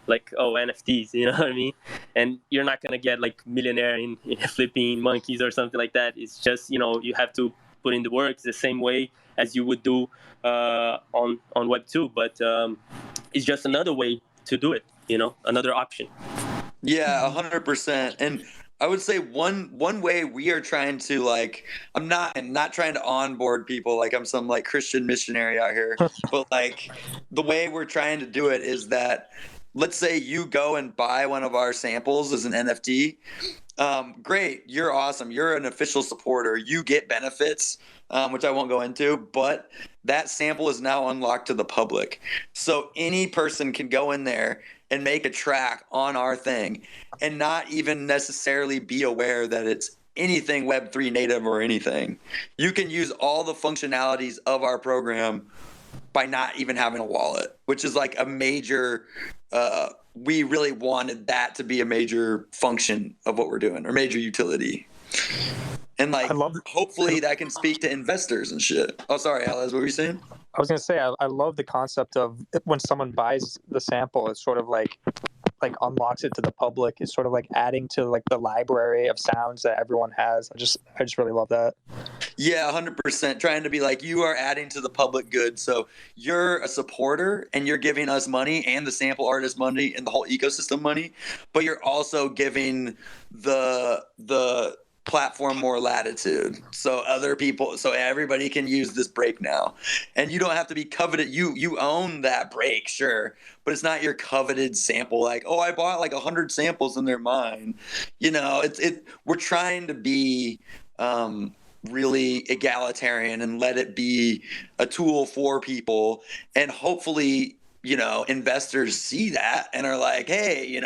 like, oh, NFTs, you know what I mean? And you're not going to get like millionaire in flipping monkeys or something like that. It's just, you have to put in the work the same way as you would do on Web2. But it's just another way to do it, another option. Yeah, 100%. And I would say one way we are trying to like, I'm not trying to onboard people like I'm some like Christian missionary out here, but like the way we're trying to do it is that, let's say you go and buy one of our samples as an NFT. Great, you're awesome. You're an official supporter. You get benefits, which I won't go into, but that sample is now unlocked to the public. So any person can go in there and make a track on our thing and not even necessarily be aware that it's anything Web3 native or anything. You can use all the functionalities of our program by not even having a wallet, which is like a major we really wanted that to be a major function of what we're doing, or major utility. And like, hopefully that can speak to investors and shit. Oh, sorry, Alez, what were you saying? I was going to say, I love the concept of when someone buys the sample, it's sort of like unlocks it to the public. It's sort of like adding to like the library of sounds that everyone has. I just really love that. Yeah, 100%. Trying to be like, you are adding to the public good. So you're a supporter and you're giving us money and the sample artist money and the whole ecosystem money, but you're also giving the platform more latitude, so everybody can use this break now, and you don't have to be coveted. You own that break, sure, but it's not your coveted sample. Like, oh, I bought like 100 samples and they're mine. We're trying to be really egalitarian and let it be a tool for people, and hopefully investors see that and are like, hey,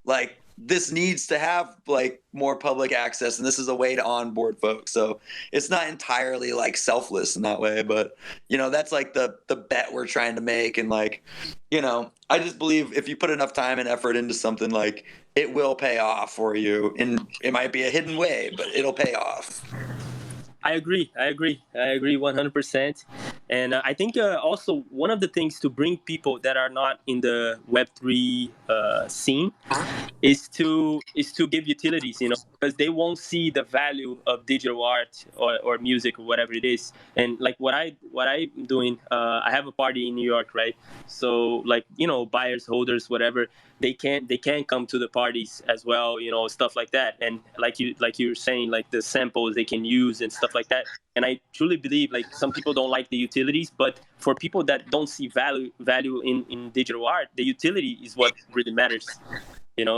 like, this needs to have like more public access, and this is a way to onboard folks. So it's not entirely like selfless in that way, but that's like the bet we're trying to make. And like, I just believe if you put enough time and effort into something, like, it will pay off for you, and it might be a hidden way, but it'll pay off. I agree 100%. And I think also one of the things to bring people that are not in the Web3 scene is to give utilities, because they won't see the value of digital art or music or whatever it is. And like what I'm doing, I have a party in New York, right? So like, buyers, holders, whatever, they can't come to the parties as well, stuff like that. And like you were saying, like the samples they can use and stuff like that. And I truly believe like some people don't like the utilities, but for people that don't see value in digital art, the utility is what really matters.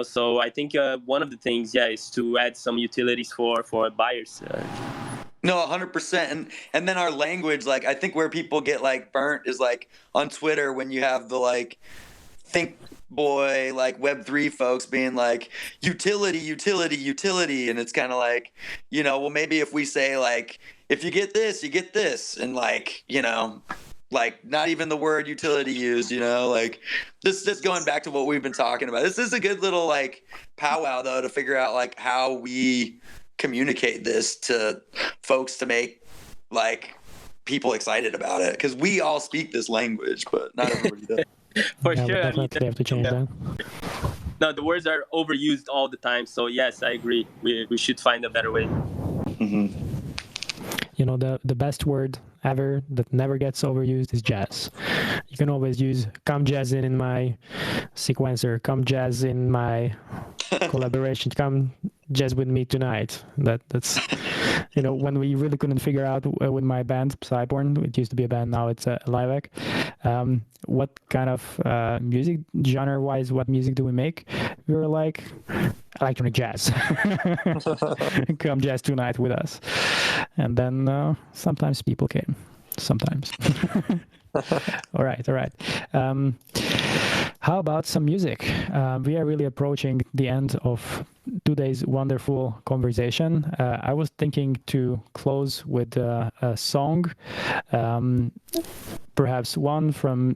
So I think one of the things, is to add some utilities for buyers. No, 100%. And then our language, like, I think where people get like burnt is like on Twitter when you have the like think boy like Web3 folks being like utility, and it's kind of like, well, maybe if we say like, if you get this, you get this, and like, like not even the word utility used, like just going back to what we've been talking about. This is a good little like powwow though, to figure out like how we communicate this to folks to make like people excited about it, because we all speak this language, but not everybody does. For yeah, sure. we definitely have to change that. No, the words are overused all the time. So yes, I agree. We should find a better way. Mm-hmm. The best word ever that never gets overused is jazz. You can always use come jazz in my sequencer, come jazz in my collaboration, come jazz with me tonight. That's when we really couldn't figure out with my band Psyborn, it used to be a band, now it's a live act, what kind of music genre wise, what music do we make? We were like, electronic jazz. Come jazz tonight with us. And then sometimes people came. Sometimes. All right. how about some music? We are really approaching the end of today's wonderful conversation. I was thinking to close with a song, perhaps one from,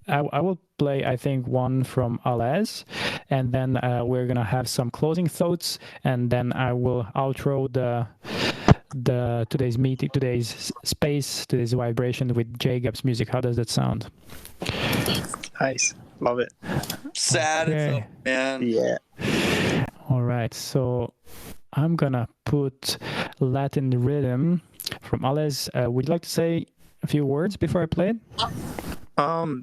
I will play, I think, one from Alez, and then we're gonna have some closing thoughts, and then I will outro today's meeting, today's space, today's vibration with Jgap's music. How does that sound? Nice. Love it. Sad, Okay. man. Yeah. All right, so I'm gonna put Latin Rhythm from Alez. Would you like to say a few words before I play it?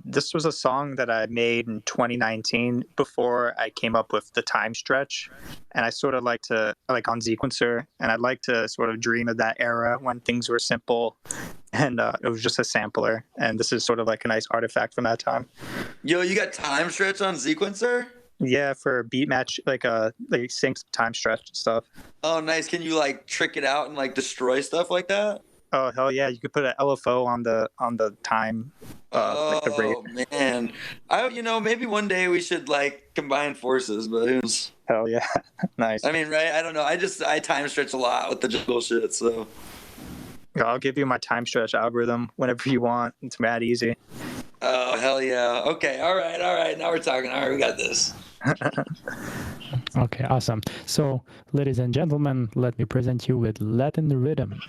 This was a song that I made in 2019 before I came up with the time stretch, and I sort of like on Zequencer, and I'd like to sort of dream of that era when things were simple, and it was just a sampler, and this is sort of like a nice artifact from that time. Yo, you got time stretch on Zequencer? Yeah, for beat match, like sync time stretch stuff. Oh, nice. Can you like trick it out and like destroy stuff like that? Oh hell yeah! You could put an LFO on the time. Like the rave. Man, maybe one day we should like combine forces, but who's? Hell yeah, nice. I mean, right? I don't know. I time stretch a lot with the juggle shit, so. I'll give you my time stretch algorithm whenever you want. It's mad easy. Oh hell yeah! Okay, all right. Now we're talking. All right, we got this. Okay, awesome. So, ladies and gentlemen, let me present you with Latin Rhythm.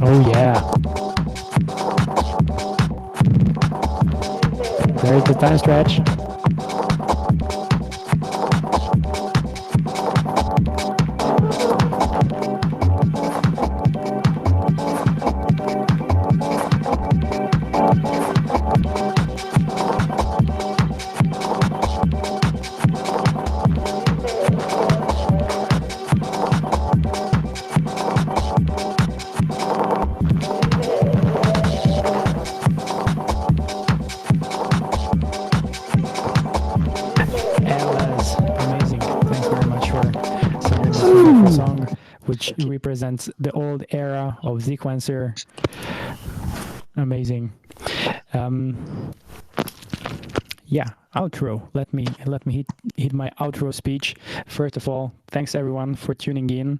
Oh yeah. There's the time stretch. Which represents the old era of Zequencer. Amazing. Yeah, outro. Let me hit my outro speech. First of all, thanks everyone for tuning in.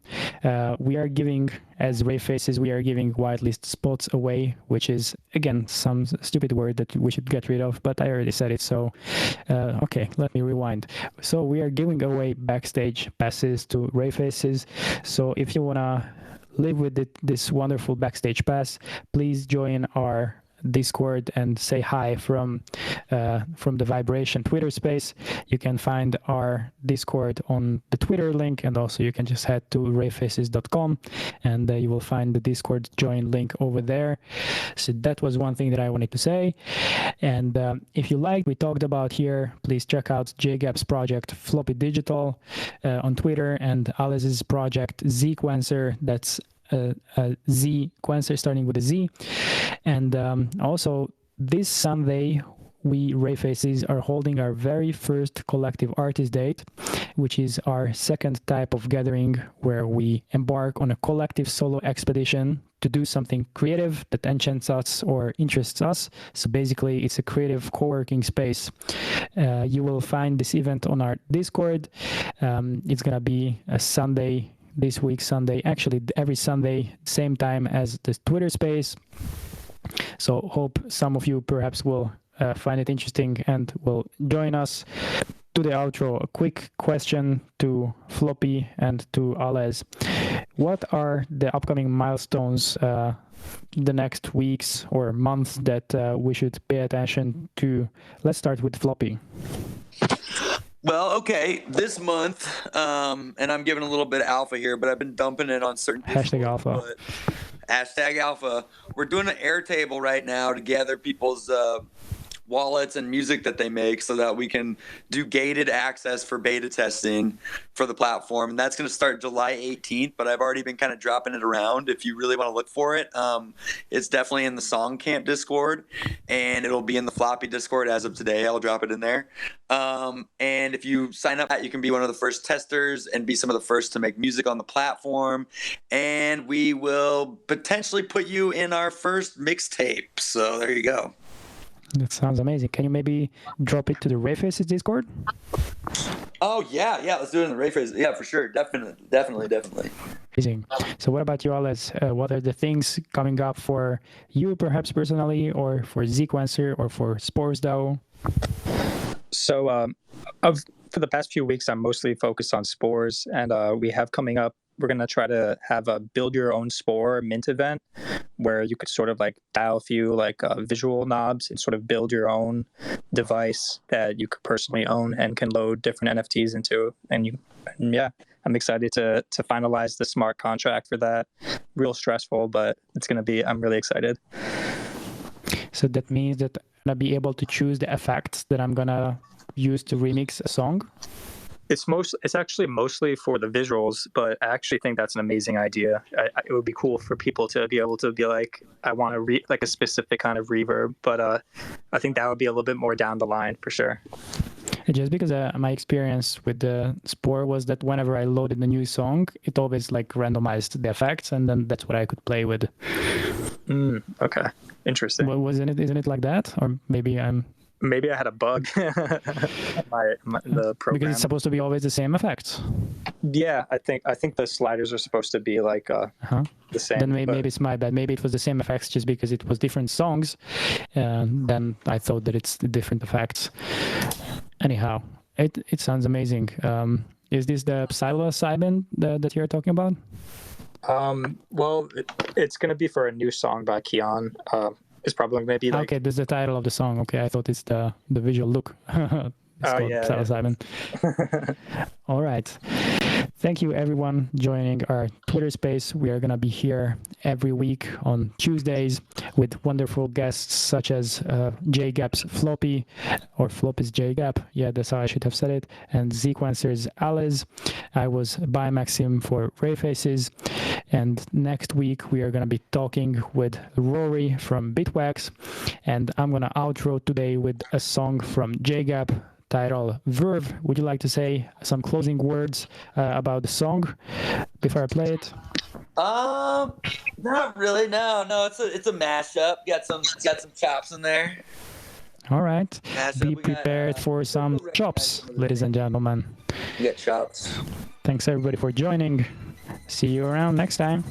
We are giving, as RaveFaces, we are giving whitelist spots away, which is again some stupid word that we should get rid of, but I already said it. So, okay, let me rewind. So we are giving away backstage passes to RaveFaces. So if you wanna live with this wonderful backstage pass, please join our Discord and say hi from the Vibration Twitter space. You can find our Discord on the Twitter link, and also you can just head to ravefaces.com and you will find the Discord join link over there. So that was one thing that I wanted to say. And if you like we talked about here, please check out Jgap's project Floppy Digital on Twitter, and Alez's project Zequencer, that's Zequencer starting with a Z. And also this Sunday we RaveFaces are holding our very first collective artist date, which is our second type of gathering where we embark on a collective solo expedition to do something creative that enchants us or interests us. So basically, it's a creative co-working space. You will find this event on our Discord. It's going to be a Sunday, this week Sunday, actually every Sunday, same time as the Twitter space. So hope some of you perhaps will find it interesting and will join us. To the outro, a quick question to Floppy and to Alez. What are the upcoming milestones the next weeks or months that we should pay attention to? Let's start with Floppy. Well, okay, this month, and I'm giving a little bit of alpha here, but I've been dumping it on certain Hashtag alpha. Hashtag alpha. We're doing an Airtable right now to gather people's wallets and music that they make so that we can do gated access for beta testing for the platform. And that's going to start July 18th, but I've already been kind of dropping it around if you really want to look for it. It's definitely in the Song Camp Discord, and it'll be in the Floppy Discord as of today. I'll drop it in there. And if you sign up, you can be one of the first testers and be some of the first to make music on the platform. And we will potentially put you in our first mixtape. So there you go. That sounds amazing. Can you maybe drop it to the RaveFaces Discord? Oh, yeah. Let's do it in the RaveFaces. Yeah, for sure. Definitely. Amazing. So what about you, Alez? What are the things coming up for you, perhaps personally, or for Zequencer, or for SporesDAO? So for the past few weeks, I'm mostly focused on Spores, and we have coming up, we're going to try to have a build your own Spore mint event where you could sort of like dial a few like visual knobs and sort of build your own device that you could personally own and can load different NFTs into. And I'm excited to finalize the smart contract for that. Real stressful, but it's going to be, I'm really excited. So that means that I'm going to be able to choose the effects that I'm going to use to remix a song? It's actually mostly for the visuals, but I actually think that's an amazing idea. It would be cool for people to be able to be like, I want to like a specific kind of reverb, but I think that would be a little bit more down the line for sure. Just because my experience with the Spore was that whenever I loaded a new song, it always like randomized the effects, and then that's what I could play with. Okay, interesting. Well, isn't it like that? Or maybe I had a bug the program. Because it's supposed to be always the same effects. Yeah, I think the sliders are supposed to be like the same. Then maybe it's my bad. Maybe it was the same effects just because it was different songs. Then I thought that it's different effects. Anyhow, it sounds amazing. Is this the psilocybin that you're talking about? Well, it's going to be for a new song by Keon. It's probably maybe like... Okay, this is the title of the song. Okay, I thought it's the visual look. It's called psilocybin. Yeah. All right. Thank you, everyone, joining our Twitter space. We are going to be here every week on Tuesdays with wonderful guests such as Jgap's Floppy, or Floppy's Jgap. Yeah, that's how I should have said it. And Zequencer's Alez. I was by Maxim for RaveFaces. And next week, we are going to be talking with Rory from Bitwax. And I'm going to outro today with a song from Jgap titled Verve. Would you like to say some closing words about the song before I play it? Not really. No. It's a mashup. Got some chops in there. All right. Be prepared for some chops, ladies and gentlemen. We got chops. Thanks everybody for joining. See you around next time.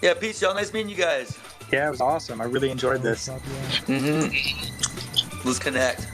Yeah, peace, y'all. Nice meeting you guys. Yeah, it was awesome. I really enjoyed this. Let's connect.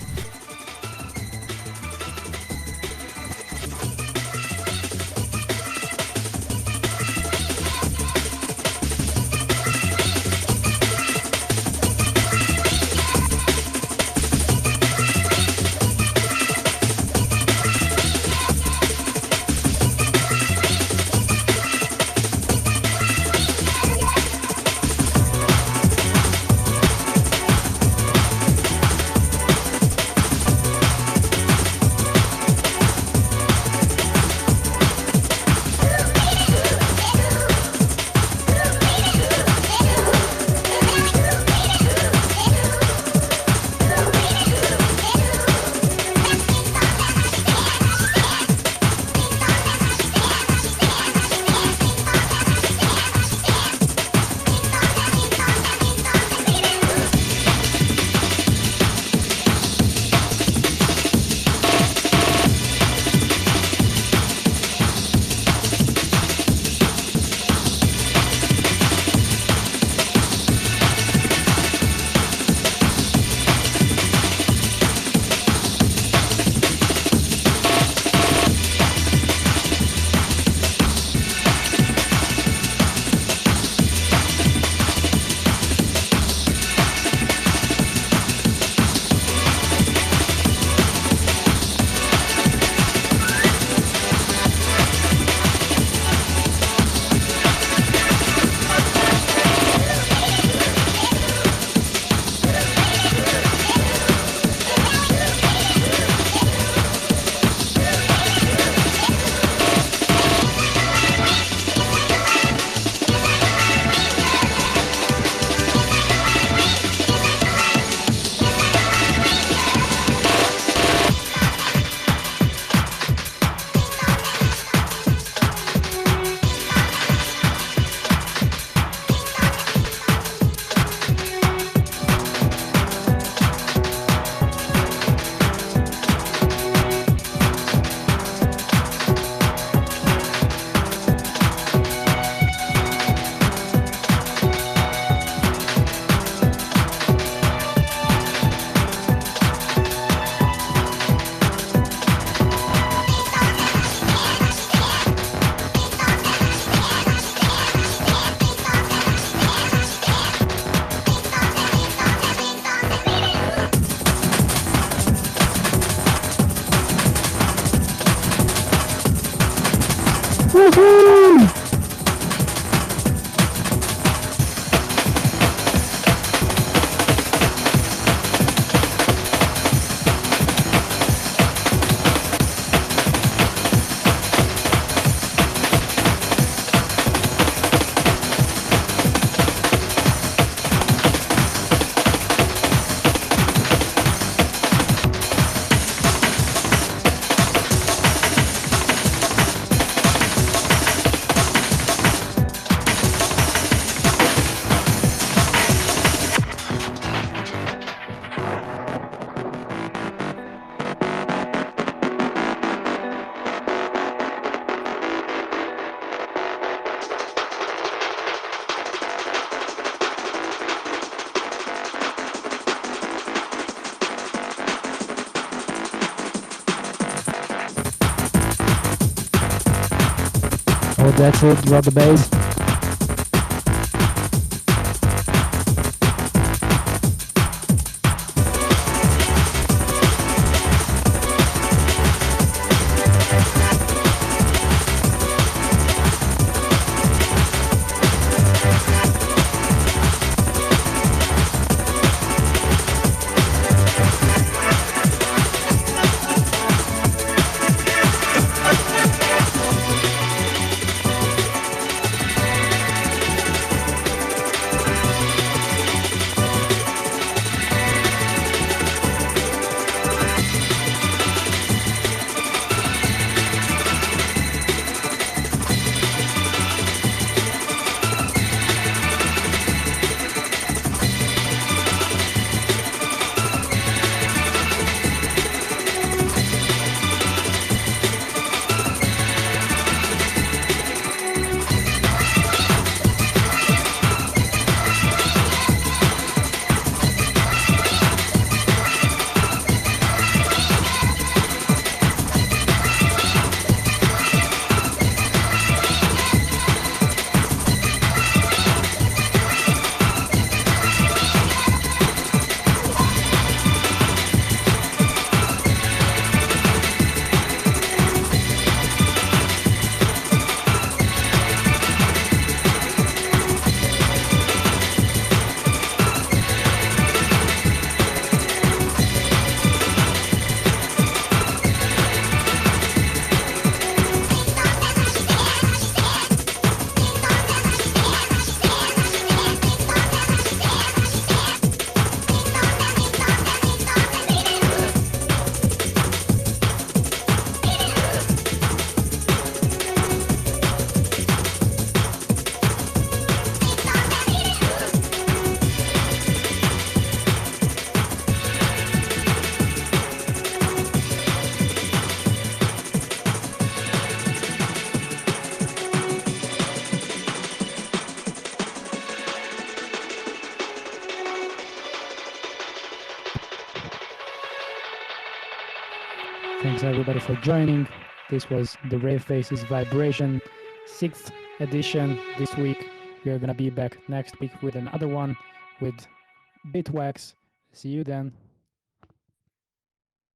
That's it. Drop the bass. Thanks everybody for joining. This was the RaveFaces Vibration 6th edition this week. We are gonna be back next week with another one with Bitwax. See you then.